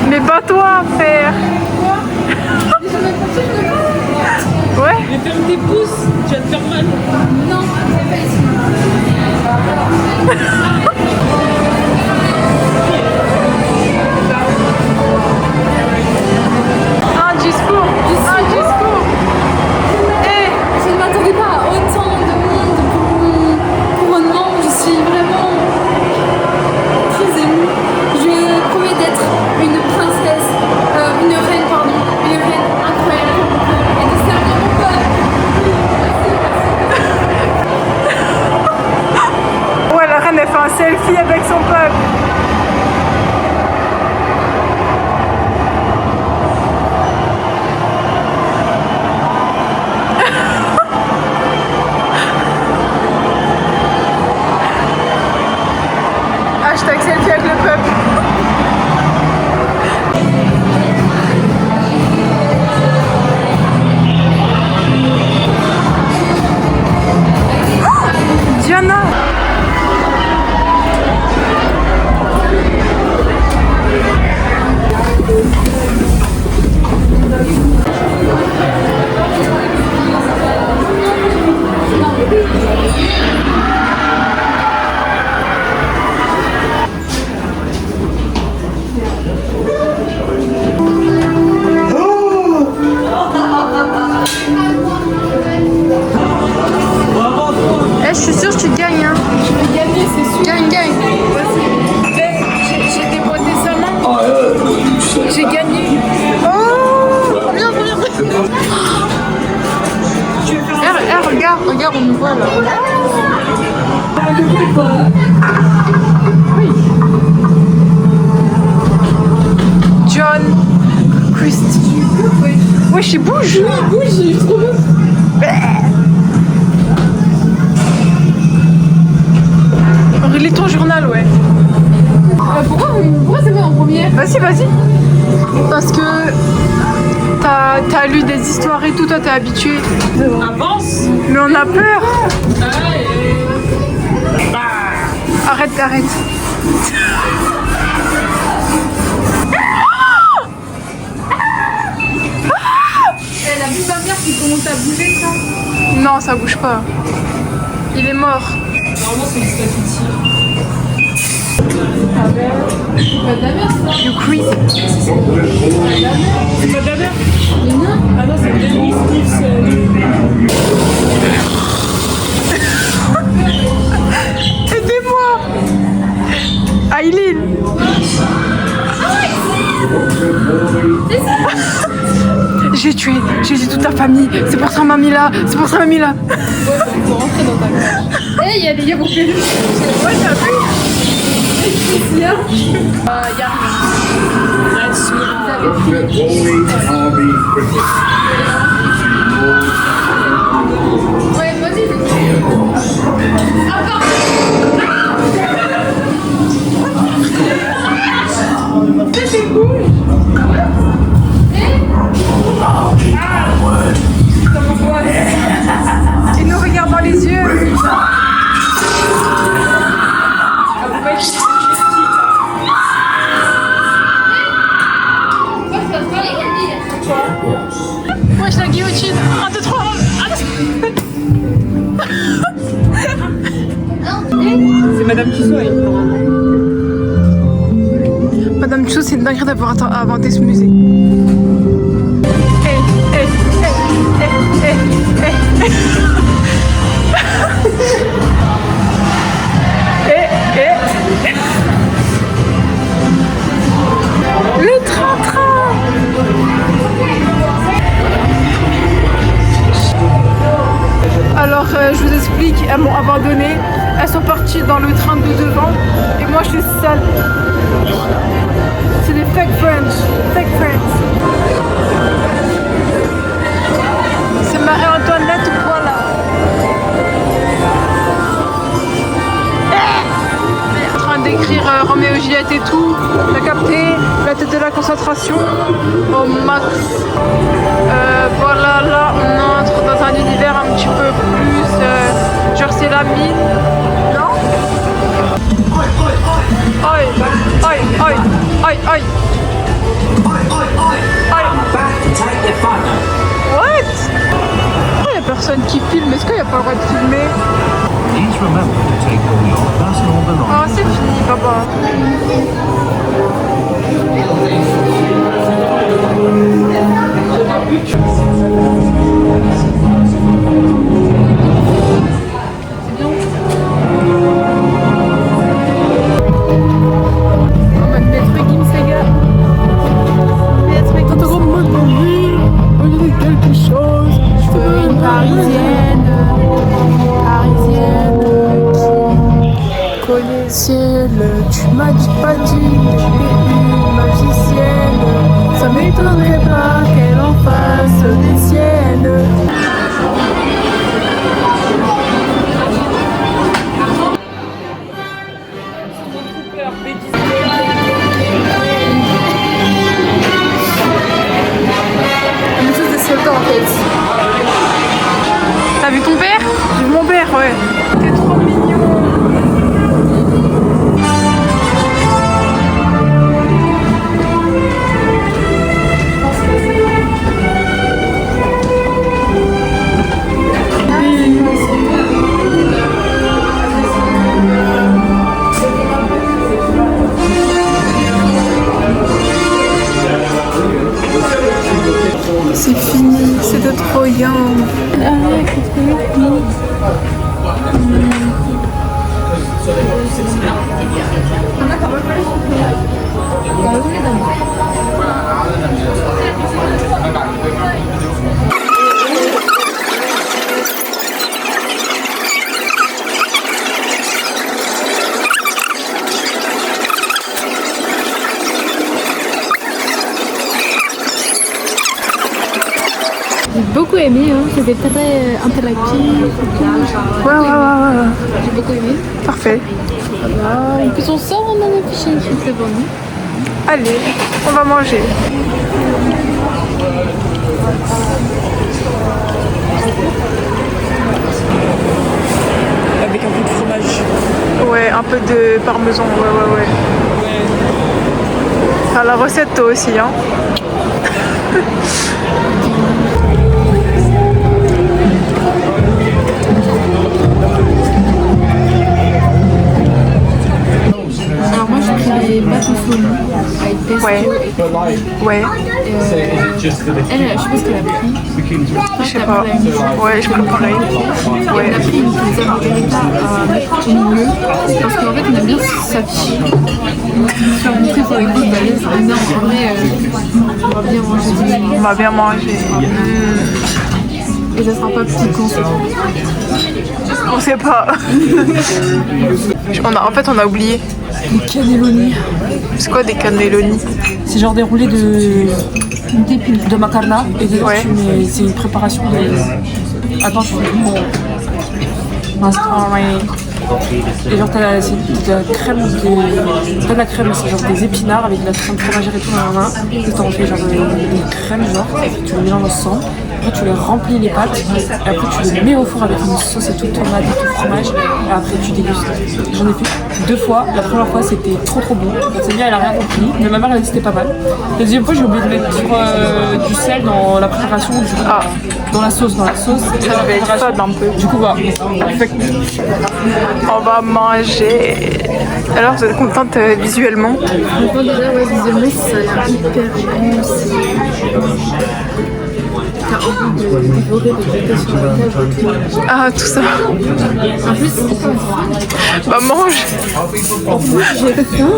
Mais pas toi à faire. Ouais. Mais ferme tes pouces, tu vas te faire mal. Non, Un discours. je ne m'attendais pas à autant de monde pour mon couronnement. Je suis vraiment très émue. Je promets d'être une princesse, une reine incroyable et de servir mon peuple. Ouais, la reine elle fait un selfie avec son peuple. Hashtag selfie avec le peuple. Diana. Je suis sûre que tu gagnes. Hein. Je vais gagner, c'est sûr. Gagne. J'ai déboîté sa main. J'ai gagné. Oh, viens. Regarde, on nous voit là. John Christie. Wesh, il bouge. Il bouge, il est trop beau. Relis ton journal, ouais. Pourquoi c'est moi en première? Vas-y. Parce que t'as lu des histoires et tout, toi t'es habitué. Avance. Mais on a peur. Arrête. Elle a vu ma mère qui commence à bouger ça. Non, ça bouge pas. Il est mort. Normalement, c'est du spaghetti. You crazy. C'est pas de la mer? Ah non, c'est Denis Nielsen. Aidez-moi. Aileen. J'ai tué toute ta famille. C'est pour ça m'a mis là. C'est pour ça m'a mis là. Faut rentrer dans ta cage. Eh, il y a des gars pour faire. Ouais, t'as vu? Y a rien. Ouais, moi aussi, Il nous regarde dans les yeux. Moi je la guillotine. 1, 2, 3. C'est Madame Tussaud. Madame Chou, c'est une dinguerie d'avoir inventé ce musée. Le train-train. Alors je vous explique, elles m'ont abandonné. Elles sont parties dans le train de devant et moi je suis seule. C'est des fake friends. C'est Marie-Antoinette, voilà. En train d'écrire Roméo et Juliette et tout. T'as capté la tête de la concentration au max. Voilà, là on entre dans un univers un petit peu plus genre c'est la mine, non? Aïe. What? Pourquoi y a personne qui filme? Est-ce qu'il n'y a pas le droit de filmer? Oh, c'est fini, papa. Tu m'as dit pas dit une magicienne. Ça m'étonnerait pas qu'elle en fasse des siennes. On est tous des soldats en fait. T'as vu ton père? J'ai vu mon père, ouais. T'es trop mignon. C'est fini, c'était trop bien. J'ai beaucoup aimé, hein. C'était très interactif. Ouais. J'ai beaucoup aimé. Parfait. Voilà. En plus on sort, on a affiché, c'est bon. Allez, on va manger. Avec un peu de fromage. Ouais, un peu de parmesan, ouais. À la recette toi aussi, hein. Ouais. Ouais. Elle, je sais pas ce qu'elle a pris. Je sais pas. Ouais, je crois pareil. Ouais. Elle a pris une pizza margarita à mettre au milieu. Parce qu'en fait, on aime bien s'afficher. Se faire montrer pour les gros balaises. Non, en vrai, on va bien manger. On va bien manger. Et ça sera pas piquant. On sait pas. En fait, on a oublié. Des cannelloni. C'est quoi des cannelloni? C'est genre des roulés de macarna. Et dedans, Ouais. c'est une préparation de... Attends, je fais et genre t'as de la crème, pas de la crème, c'est genre des épinards avec de la crème fromagère et tout dans la main. Et t'en fais genre une crème genre, et tu le mélanges ensemble. Après tu les remplis les pâtes, et après tu les mets au four avec une sauce et tout, tomate et tout, fromage. Et après tu dégustes. J'en ai fait 2 fois. La première fois c'était trop bon. C'est bien, elle a rien compris. Mais ma mère elle a dit c'était pas mal. La deuxième fois j'ai oublié de mettre du sel dans la préparation, dans la sauce. Ça devait être fade un peu. Du coup bah, On va manger. Alors, vous êtes contente visuellement? Franchement, déjà, ouais, visuellement, ça a l'air hyper bon. T'as envie de dévorer, de jeter sur la table. Ah, tout ça. En plus, c'est pas froid. Bah, mange. J'ai faim.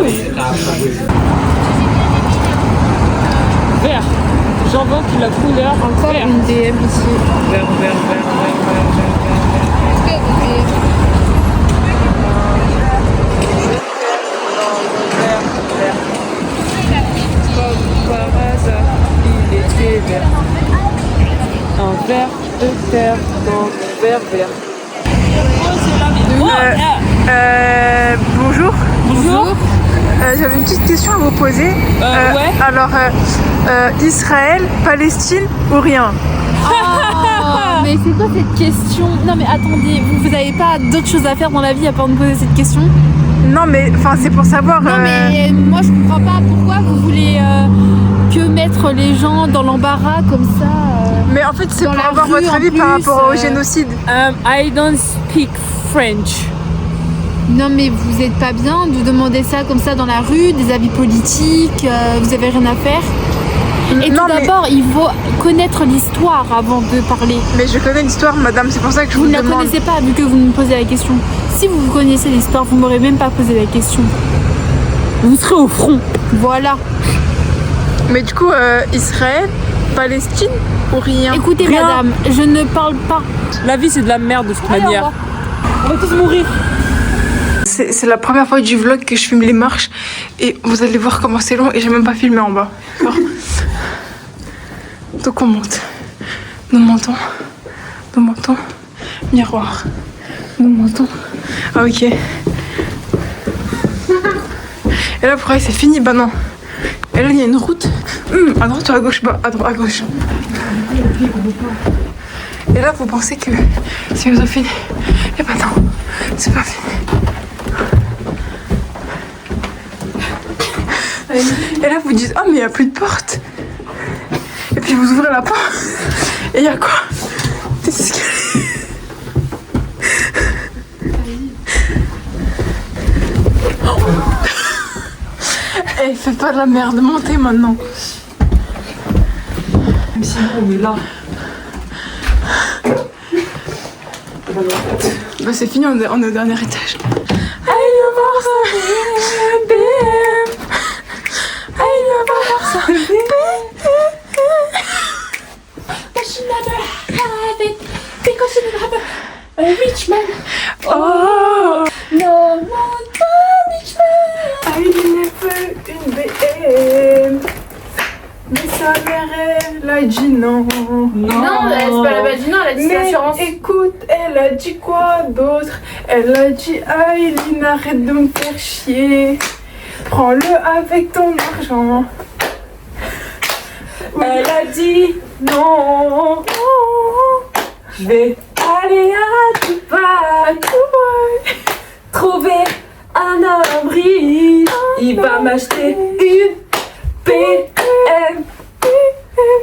vert. J'invoque la couleur encore vert. une DM ici. Vert. Comme par hasard, il était vert. Un verre de terre dans un verre vert. Bonjour. Bonjour. J'avais une petite question à vous poser. Ouais. Alors, Israël, Palestine ou rien? Oh, mais c'est quoi cette question? Non mais attendez, vous avez pas d'autre chose à faire dans la vie à part me poser cette question? Non mais enfin c'est pour savoir. Non mais moi je comprends pas pourquoi vous voulez que mettre les gens dans l'embarras comme ça. Mais en fait c'est dans pour la avoir rue, votre en avis par plus, rapport au génocide. I don't speak French. Non mais vous êtes pas bien de demander ça comme ça dans la rue, des avis politiques, vous avez rien à faire. Et Non, tout d'abord, il faut connaître l'histoire avant de parler. Mais je connais l'histoire, madame, c'est pour ça que je vous Vous ne la demande. connaissez pas vu que vous me posez la question. Si vous connaissez l'histoire, vous m'aurez même pas posé la question. Vous serez au front. Voilà. Mais du coup, Israël, Palestine ou rien? Écoutez Rien. madame, je ne parle pas. La vie c'est de la merde de toute Allez, au manière. revoir. On va tous mourir. C'est la première fois du vlog que je filme les marches et vous allez voir comment c'est long et j'ai même pas filmé en bas. Alors, donc on monte. Nous montons. Miroir. Nous montons. Ah ok. Et là pareil c'est fini, bah non. Et là il y a une route. À droite ou à gauche? Bah à droite, à gauche. Et là vous pensez que c'est bientôt fini. Et bah non, c'est pas fini. Et là vous dites ah mais il n'y a plus de porte. Et puis vous ouvrez la porte et il y a quoi? Des escaliers. Eh fais pas de la merde, montez maintenant. Même si on est là. Bah c'est fini, on est au dernier étage. Allez voir ça BM. Allez voir ça BM. A rich man. Oh No, not a rich man. il veut une BM. Mais sa mère elle a dit non. Non, c'est pas la belle du non, elle a dit Mais l'assurance. écoute, elle a dit quoi d'autre? Elle a dit Aileen, arrête de me faire chier. Prends-le avec ton argent. Elle a dit non. Je vais aller à Dubaï. Trouver un homme riche. Il va m'acheter une BM.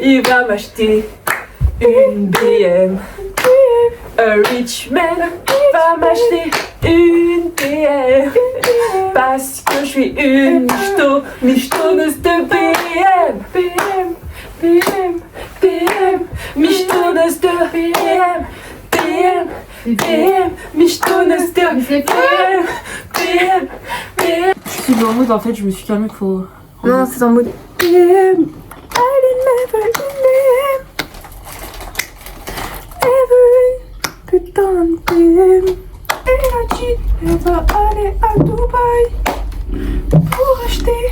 Il va m'acheter une BM. A rich man va m'acheter une BM. Parce que je suis une michtonneuse de BM. Michtonneuse de BM. Michtonneuse de BM. Je suis dans le mode, en fait, je me suis calmée qu'il faut... Non, c'est en mode BM. Allez, never in BM. Ever putain de BM. Elle a dit, elle va aller à Dubaï pour acheter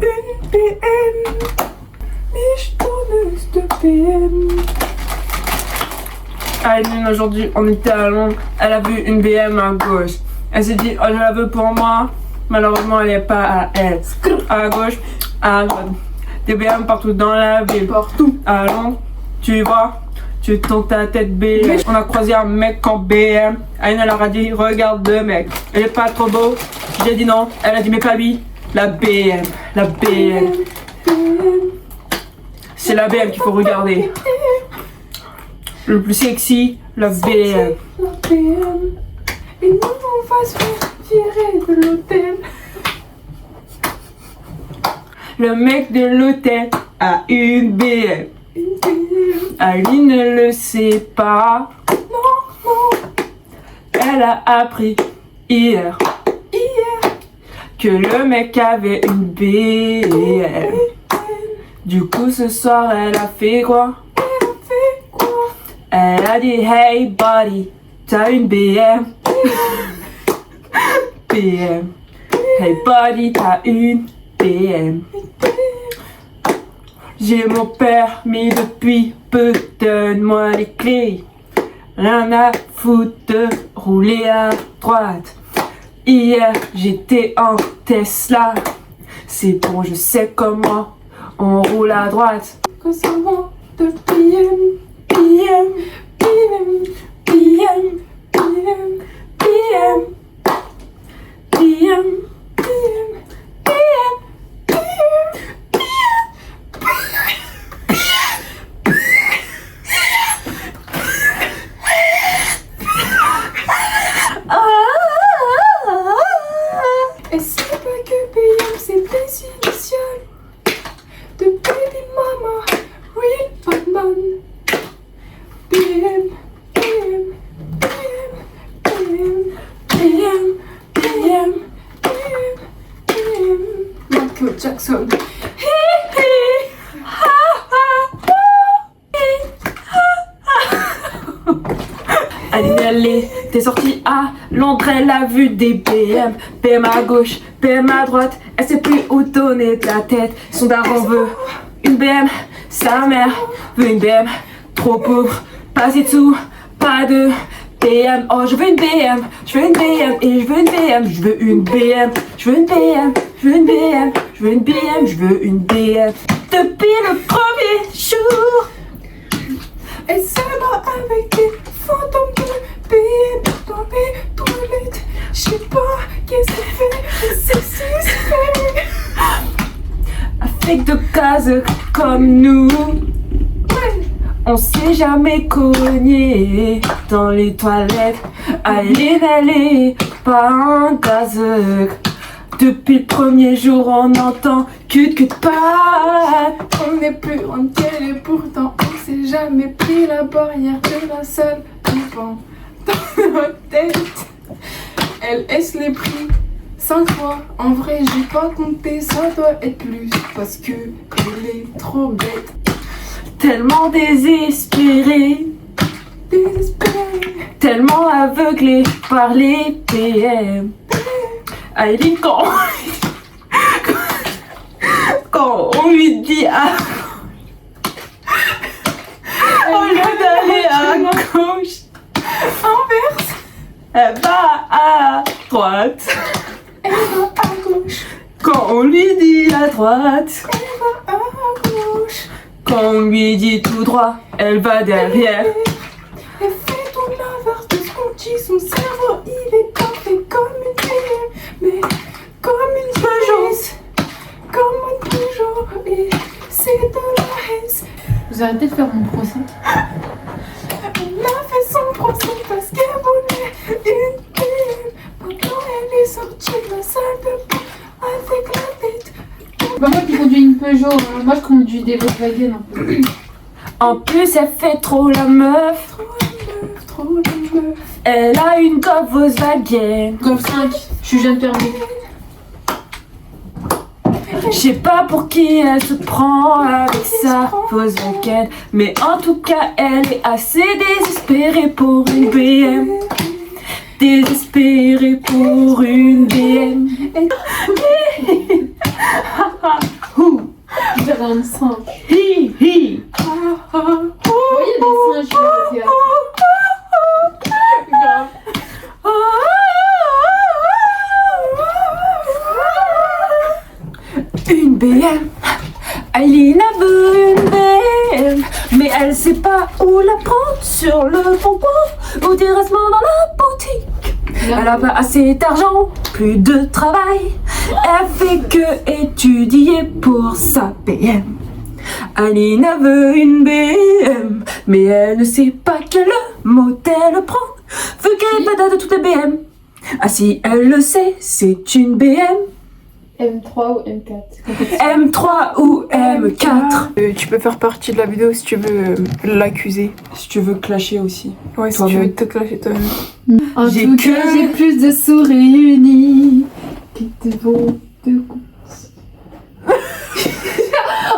une BM. Michtonneuse de BM. Aileen, aujourd'hui, on était à Londres, elle a vu une BM à gauche. Elle s'est dit, oh, je la veux pour moi. Malheureusement, elle n'est pas à elle. À gauche, à droite. Des BM partout dans la ville. Partout. À Londres, tu vois, tu tournes ta tête BM. On a croisé un mec en BM. Aileen, elle leur a dit, regarde le mec. Elle est pas trop beau. J'ai dit non. Elle a dit, mais pas lui. La BM. La BM. C'est la BM qu'il faut regarder. Le plus sexy, la BM. La BM. Et nous, on va se faire virer de l'hôtel. Le mec de l'hôtel a une BM. Aileen ne le sait pas. Non. Elle a appris hier que le mec avait une BM. Du coup, ce soir, elle a fait quoi? Elle a dit, hey buddy, t'as une BM. BM. Hey buddy, t'as une BM. J'ai mon permis depuis peu, donne-moi les clés. Rien à foutre de rouler à droite. Hier, j'étais en Tesla. C'est bon, je sais comment on roule à droite. Concernant de BM. BM. Et c'est pas que BM, c'est des initiales de Baby Mama, Real Batman. BM. Michael Jackson. Elle était sortie à Londres, elle a vu des BM. BM à gauche, BM à droite, elle sait plus où donner de la tête. Son daron veut une BM, sa mère veut une BM. Trop pauvre, pas assez de sous, pas de BM. Oh, je veux une BM, je veux une BM, et je veux une BM, je veux une BM, je veux une BM, je veux une BM, je veux une BM, je veux une BM. Depuis le premier jour, Elle se bat avec des fantômes de BM dans les toilettes. Je sais pas qu'est-ce qu'elle fait, mais c'est suspect. avec de cases comme nous, on s'est jamais cogné dans les toilettes. Aileen, elle est pas un gazeux. Depuis le premier jour, on entend que pas. On n'est plus entier et pourtant on s'est jamais pris la barrière de la salle devant dans notre tête. Elle laisse les prix 5 fois. En vrai, j'ai pas compté, ça doit être plus parce que elle est trop bête. Tellement désespérée, tellement aveuglée par les PM. Aileen, quand on lui dit au lieu d'aller à gauche, Inverse, elle va à droite. elle va à gauche, Quand on lui dit à droite, elle va à gauche. quand on lui dit tout droit, elle va derrière. Elle fait tout l'inverse de ce qu'on dit. Son cerveau, il est pas fait comme une PM, mais comme une Peugeot. Comme une Peugeot, et c'est de la haine. Vous arrêtez de faire mon procès. Elle a fait son procès parce qu'elle voulait une PM. Maintenant elle est sortie de la salle de bain conduit une Peugeot, hein. Moi je conduis des Volkswagen un peu. En plus, elle fait trop la meuf. Elle a une Golf Volkswagen. Golf 5, je suis jeune permis. Je sais pas pour qui elle se prend avec sa Volkswagen, mais en tout cas, elle est assez désespérée pour une BM. Désespérée pour une BM. J'ai un singe. Hi hi. Vous voyez des singes sur le théâtre. Une BM. Aïlina veut une BM, mais elle sait pas où la prendre, sur le bon coin ou directement dans la boutique. Elle a pas assez d'argent, plus de travail. Elle fait que étudier pour sa BM. Alina veut une BM, mais elle ne sait pas quel modèle prendre, vu qu'elle est pas de toutes les BM. Ah si, elle le sait, c'est une BM. M3 ou M4? M3 ou M4. Tu peux faire partie de la vidéo si tu veux l'accuser. Si tu veux clasher aussi. Ouais, si Toi-même. tu veux te clasher toi-même. En J'ai tout que- cas, j'ai plus de sous réunis qui te vont de course.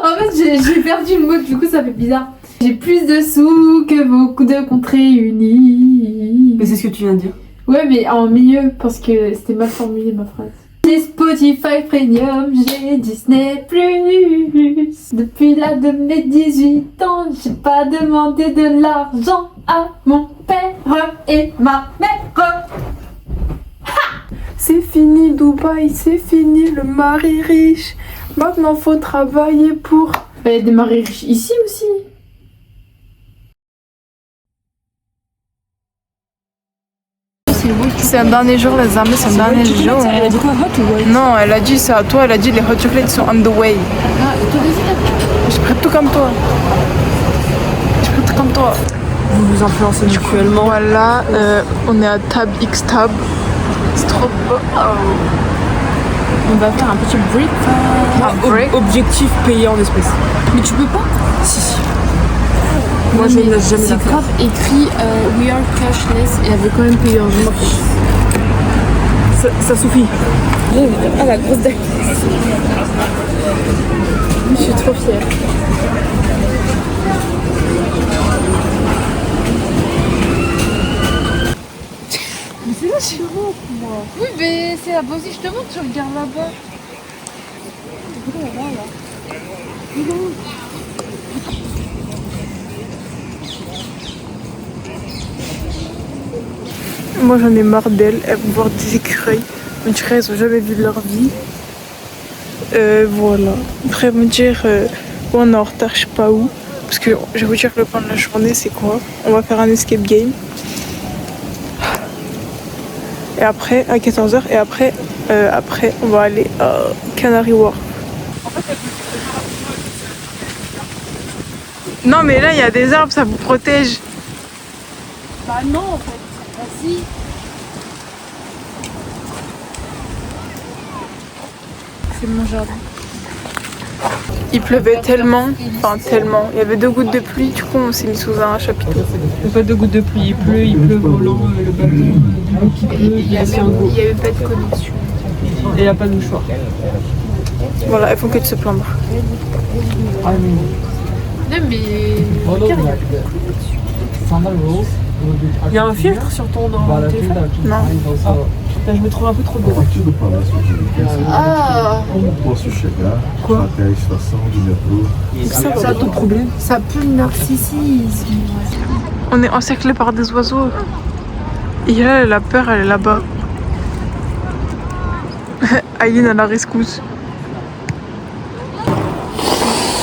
En fait, j'ai perdu le mot, du coup ça fait bizarre. J'ai plus de sous que beaucoup de comptes réunis. Mais c'est ce que tu viens de dire. Ouais, mais en milieu, parce que c'était mal formulé ma phrase. J'ai Spotify Premium, j'ai Disney+. Depuis l'âge de mes 18 ans, j'ai pas demandé de l'argent à mon père et ma mère. C'est fini Dubaï, c'est fini le mari riche. Maintenant faut travailler pour... Il y a des maris riches ici aussi. C'est un dernier jour les amis, c'est un dernier jour. Elle a dit quoi, hot ou white? Non, elle a dit ça à toi, elle a dit les hot chocolates sont on the way. Je prête tout comme toi. Je prête tout comme toi. Vous vous influencez mutuellement. Voilà, on est à Tab X Tab. C'est trop beau. On va faire un petit break. Un break. Objectif payé en espèces. Mais tu peux pas. Si. Moi je ne laisse jamais la C'est faire. grave écrit We are cashless et elle veut quand même payer en vrai. Ça suffit. Ah la grosse dingue. Je suis trop fière. Oui, mais c'est la position, je te montre, tu regardes là-bas. Moi j'en ai marre d'elle, elles vont voir des écureuils. On dirait qu'elles ont jamais vu de leur vie. Voilà. Après elles vont me dire où on est en retard, je sais pas où. Parce que je vais vous dire que le plan de la journée c'est quoi? On va faire un escape game. Et après, à 14h, et après on va aller à Canary Wharf. Non mais là il y a des arbres, ça vous protège. Bah non, en fait. Vas-y. C'est mon jardin. Il pleuvait tellement, enfin tellement. Il y avait 2 gouttes de pluie, du coup on s'est mis sous un chapiteau. Il n'y a pas de gouttes de pluie, il pleut volant, le bâton, de l'eau qui pleut, il y a un go. Il n'y avait pas de connexion. Et il n'y a pas de mouchoir. Voilà, elles font que de se plaindre. Ah mais Non, mais. il y a un filtre sur ton téléphone? Non. Je me trouve un peu trop beau. partir do Palácio de Educação, Ah, como posso chegar Quoi? até a estação de metrô? C'est ton problème. ça pue le narcissisme. On est encerclé par des oiseaux. Et là, elle a peur, elle est là-bas. Aileen à la rescousse.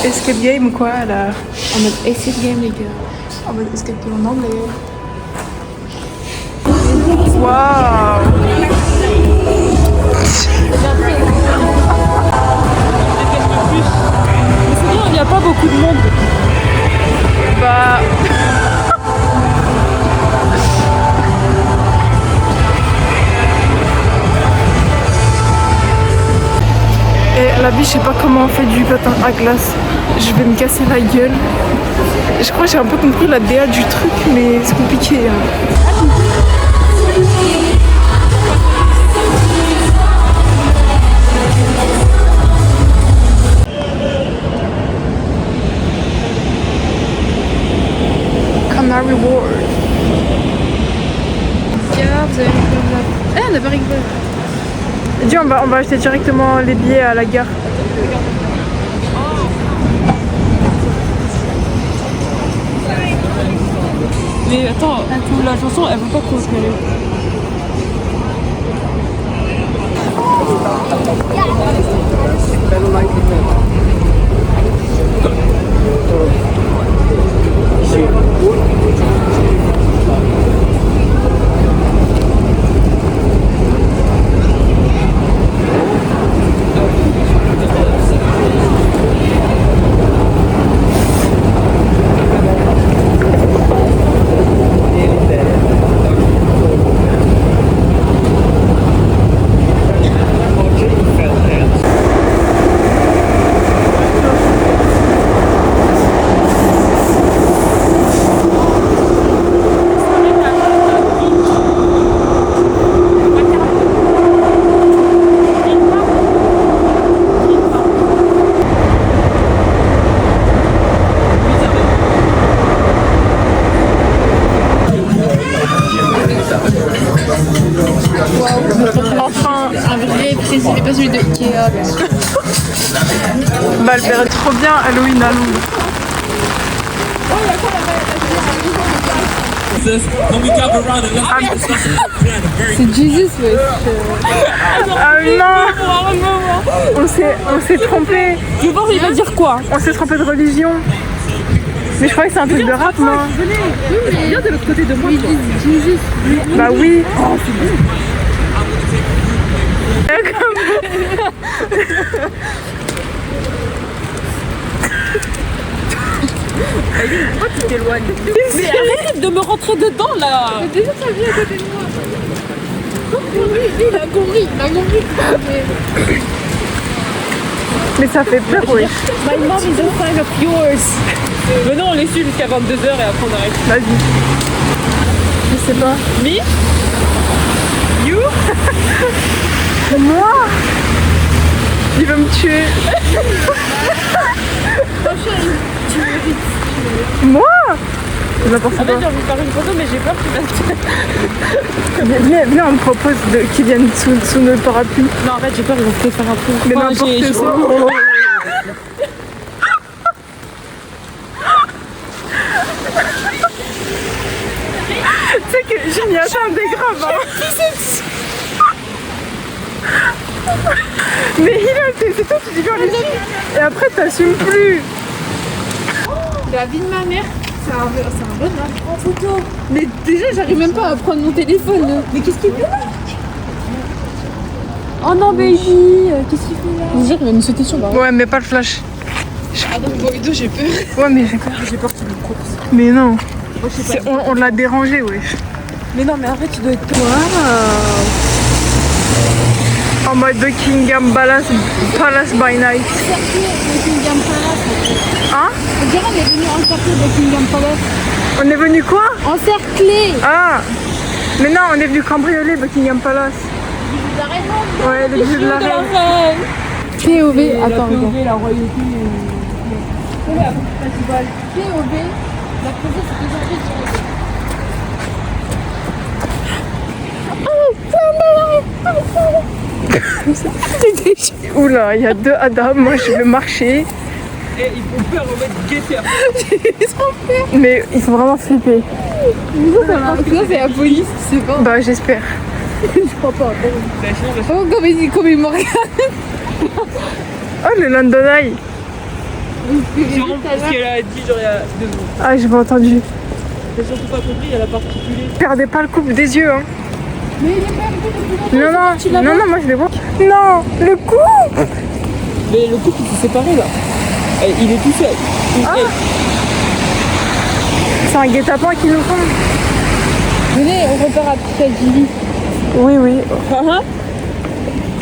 Escape game ou quoi elle a... En mode escape game, les gars. En mode escape game en anglais. Waouh! Il n'y a pas beaucoup de monde. Bah... Et la la vie, je sais pas comment on fait du patin à glace. Je vais me casser la gueule. Je crois que j'ai un peu compris la DA du truc, mais c'est compliqué. Hein. Canary Wharf. Vous avez rigolé. Ah, on a pas rigolé. Dis, on va acheter directement les billets à la gare. Mais attends, la chanson elle veut pas qu'on se mêle. Enfin, un vrai plaisir, et pas celui de Ikea. Bah, elle verrait trop bien Halloween à Londres. C'est Jesus, ouais. Ah non, on s'est trompé. Je vais voir, il va dire quoi. On s'est trompé de religion. Mais je croyais que c'est un truc de rap, moi. Viens de l'autre côté de moi. Bah oui. Pourquoi tu t'éloignes? Mais arrête de me rentrer dedans là. Mais déjà, ça vient à côté de moi. Il a compris, il a compris. Mais ça fait peur, oui. My mom is a fan of yours. Mais non, on les suit jusqu'à 22h et après on arrête. Vas-y. Je sais pas. Me? You? Moi? Il veut me tuer. Moi? C'est n'importe En fait, quoi. j'ai envie de faire une photo, mais j'ai peur qu'il va Viens, on me propose qu'ils viennent sous notre parapluie. Non, en fait, j'ai peur, ils vont peut-être faire un truc. Mais n'importe quoi. Tu sais que j'ai mis à ça un dégrave, hein. Mais c'est toi qui dis bien les filles. Et après t'assumes plus. La vie de ma mère, c'est un bon en photo. Mais déjà, j'arrive même pas à prendre mon téléphone. Mais qu'est-ce qu'il fait là? Oh non, baby, qu'est-ce qu'il fait là? Je vous jure, il va nous sauter sur la route. Ouais, mais pas le flash. Ah non, bon, j'ai peur. Ouais, mais j'ai peur. J'ai peur qu'il me course. Mais non. Moi, je sais pas. On l'a dérangé, ouais. Mais non, mais arrête, tu dois être. En mode Buckingham Palace by night. Buckingham Palace. Hein? On dirait qu'on est venu encercler Buckingham Palace. On est venu quoi? Encercler. Ah! Mais non, on est venu cambrioler Buckingham Palace. Ouais, les bijoux de la reine. POV, attends, regarde. La royauté. POV, la princesse est aujourd'hui sur Oula, il y a deux Adam, moi je vais marcher. Et ils font peur en mode guetteur. Ils sont peur. Mais ils sont vraiment flippés. Ça, c'est la police, tu sais pas. Bah j'espère. Je crois pas. Oh, comme il me regarde. Oh le London Eye. Sûrement parce qu'elle a dit genre il y a 2 secondes. Ah j'ai pas entendu. J'ai surtout pas compris, il y a la particulier. Perdez pas le couple des yeux hein. Mais il est pas un peu Non, moi je les vois. Non, le couple. Mais le couple il s'est séparé là. Et il est tout seul. C'est un guet-apens qu'ils nous font. Venez, on repart après Gilly. Oui.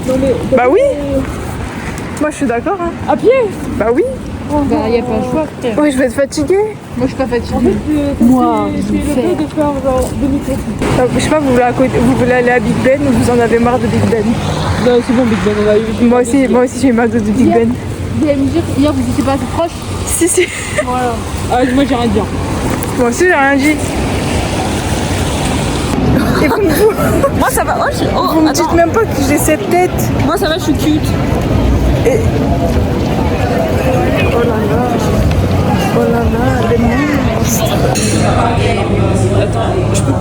Non mais. Bah oui. Moi je suis d'accord. Hein. À pied? Bah oui. Bah y a pas le choix. Oui, je vais être fatiguée. Moi je suis pas fatiguée. En fait, Moi, c'est le fait de faire genre demi-tour. Je sais pas, vous voulez aller à Big Ben ou vous en avez marre de Big Ben? Non, c'est bon, Big Ben, on a eu. Moi aussi j'ai marre de Big Ben. Vous allez me dire, hier vous étiez pas assez proche? Si. Voilà. Ah, moi j'ai rien à dire. Moi aussi j'ai rien dit. Et Moi ça va. vous me dites même pas que j'ai cette tête. Moi ça va, je suis cute. Et... Oh là là, les monstres. Attends, je peux.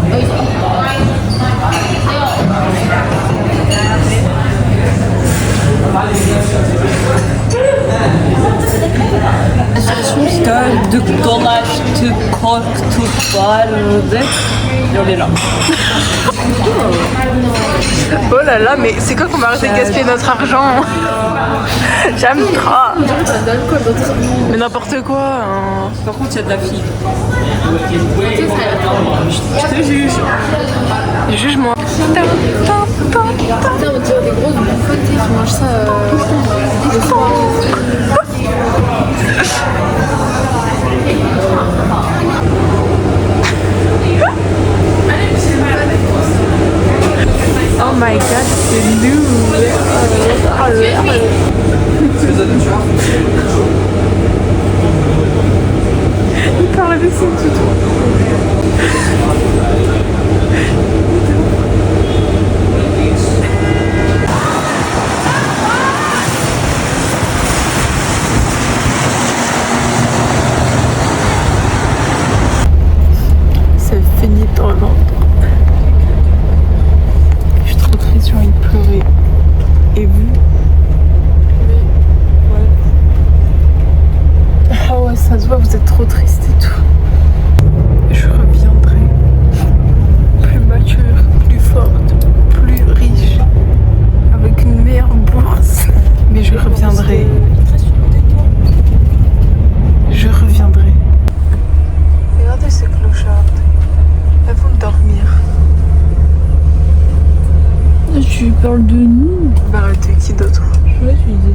De dolaştı, korktuk, bağırdı. On est là. Oh là là, mais c'est quoi qu'on va arrêter de gaspiller notre argent? J'aime trop. Mais n'importe quoi. Hein. Par contre, il y a de la fille. Je te juge. Juge-moi. Putain, on dirait des grosses bouffées, tu manges ça le soir. Oh my god, c'est lourd. Il parle de son tout. C'est fini pour longtemps. Je suis trop triste, j'ai envie de pleurer. Et vous? Oui. Ouais. Ah ouais, ça se voit, vous êtes trop triste et tout. Je reviendrai. Plus mature, plus forte, plus riche. Avec une meilleure bourse. Mais je reviendrai. Je reviendrai. Regardez ces clochards. Elles vont dormir. Tu parles de nous? Bah arrêtez, qui d'autre? Ouais, tu disais.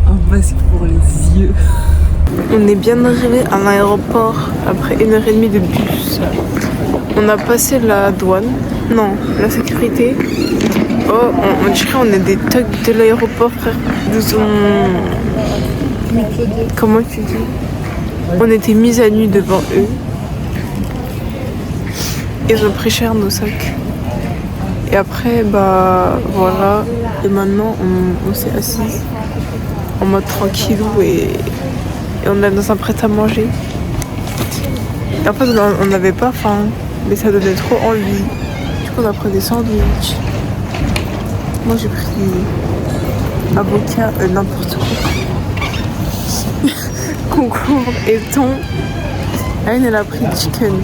Un masque pour les yeux. On est bien arrivé à l'aéroport après 1h30 de bus. On a passé la douane. Non, la sécurité. Oh, on dirait on est des thugs de l'aéroport, frère. Nous ont... Comment tu dis? On était mis à nu devant eux. Ils ont pris cher nos sacs. Et après, bah voilà. Et maintenant, on s'est assis en mode tranquillou et on est dans un prêt-à-manger. Et en fait, on n'avait pas faim, mais ça donnait trop envie. Du coup, on a pris des sandwichs. Moi, j'ai pris avocat, n'importe quoi. Concombre et thon. Aline, elle a pris chicken.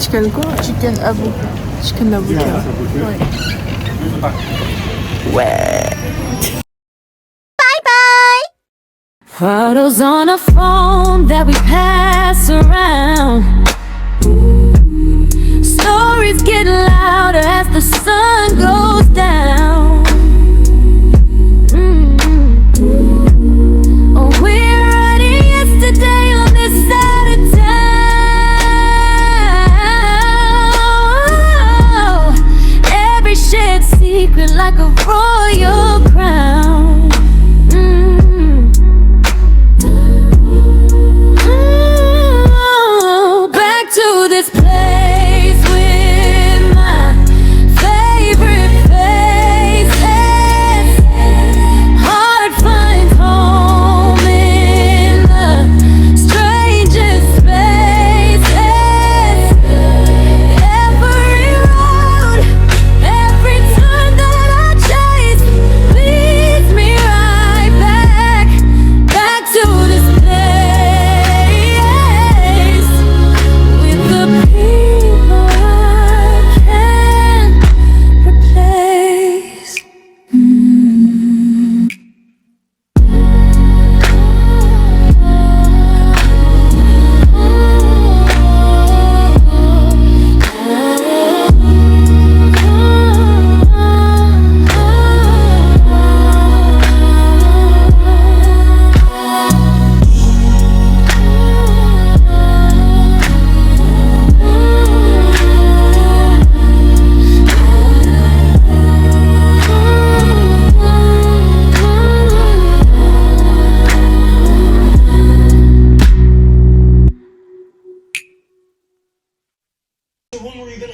Chicken quoi? Chicken avocat. Chicken avocat. Ouais. Photos on a phone that we pass around. Stories get louder as the sun goes down. Oh, we're running yesterday on this side of town. Every shared secret like a royal crown.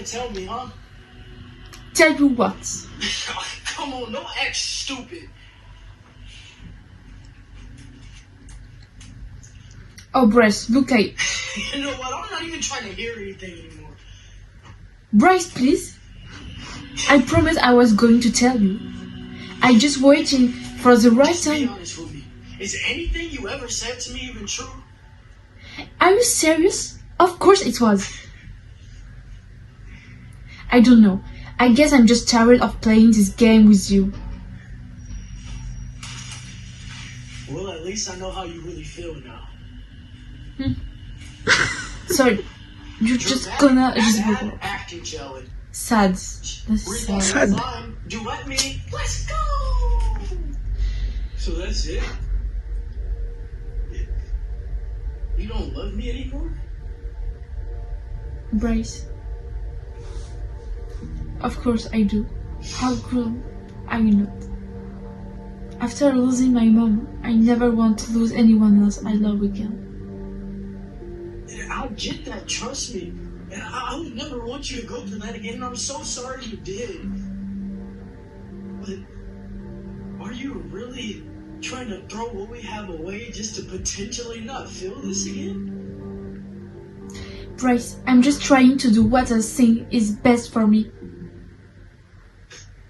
tell me, huh? Tell you what? Come on, don't act stupid. Oh, Bryce, look at... You know what? I'm not even trying to hear anything anymore. Bryce, please. I promised I was going to tell you. I just waiting for the right Just be time. honest with me. Is anything you ever said to me even true? Are you serious? Of course it was. I don't know. I guess I'm just tired of playing this game with you. Well, at least I know how you really feel now. Sorry, you're just gonna just Bad acting, Jelly. sad. That's sad. Sad. Duet me. Let's go. So that's it. You don't love me anymore? Bryce. Of course I do. How could I not? After losing my mom, I never want to lose anyone else I love again. I'll get that, trust me. And I would never want you to go through that again, and I'm so sorry you did. But are you really trying to throw what we have away just to potentially not feel this again? Bryce, I'm just trying to do what I think is best for me.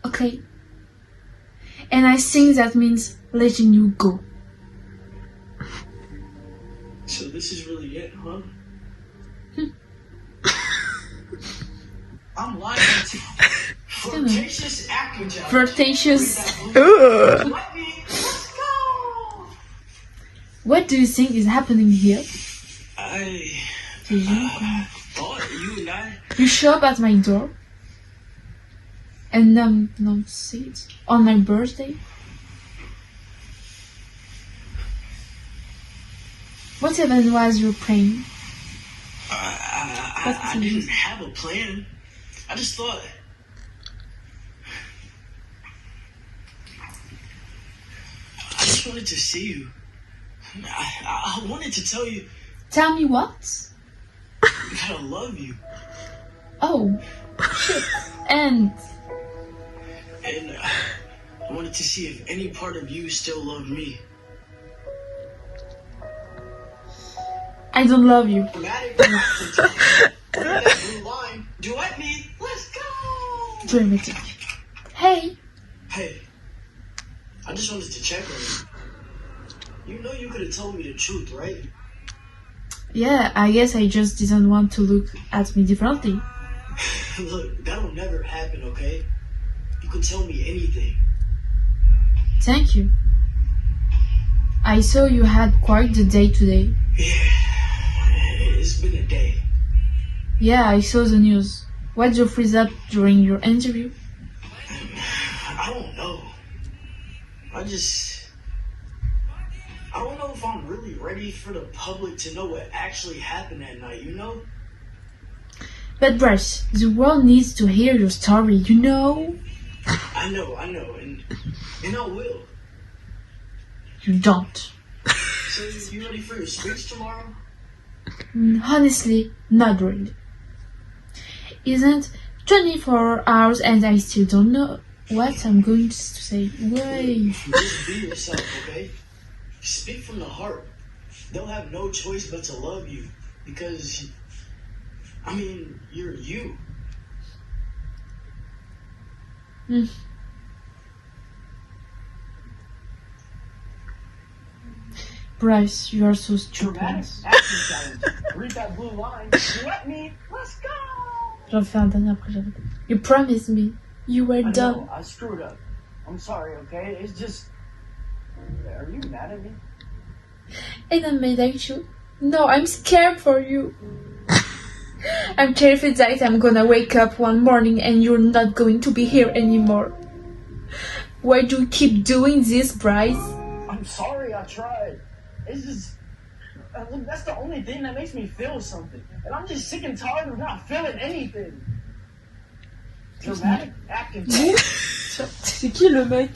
Okay? And I think that means letting you go. So this is really it, huh? I'm lying to you. Flirtatious acting job. Flirtatious. What do you think is happening here? I thought you and I... You show up at my door and no seats on my birthday. What even was your plan? I didn't have a plan. I just thought... I just wanted to see you. I wanted to tell you Tell me what? that I love you. Oh, shit. And I wanted to see if any part of you still loved me. I don't love you. Dramatic. That blue line. Duet me. Let's go. Dramatic. Hey. Hey, I just wanted to check on you. You know you could have told me the truth, right? Yeah, I guess I just didn't want to look at me differently. Look, that'll never happen, okay? You can tell me anything. Thank you. I saw you had quite the day today. Yeah, it's been a day. Yeah, I saw the news. Why'd you freeze up during your interview? I don't know. I don't know if I'm really ready for the public to know what actually happened that night, you know? But Bryce, the world needs to hear your story, you know? I know, and I will. You don't. So, you ready for your speech tomorrow? Honestly, not really. Isn't 24 hours and I still don't know what I'm going to say. Wait. Just be yourself, okay? Speak from the heart. They'll have no choice but to love you. Because, I mean, you're you. Bryce, you are so stupid. Read that blue line. Duet me. Let's go. J'en fais un dernier après j'arrête. You promised me. You were I done. know, I screwed up. I'm sorry, okay? It's just... Are you mad at me? And I'm mad at you. No, I'm scared for you. I'm terrified that I'm gonna wake up one morning and you're not going to be here anymore. Why do you keep doing this, Bryce? I'm sorry, I tried. It's just... Look, that's the only thing that makes me feel something. And I'm just sick and tired of not feeling anything. Dramatic acting. C'est qui le mec?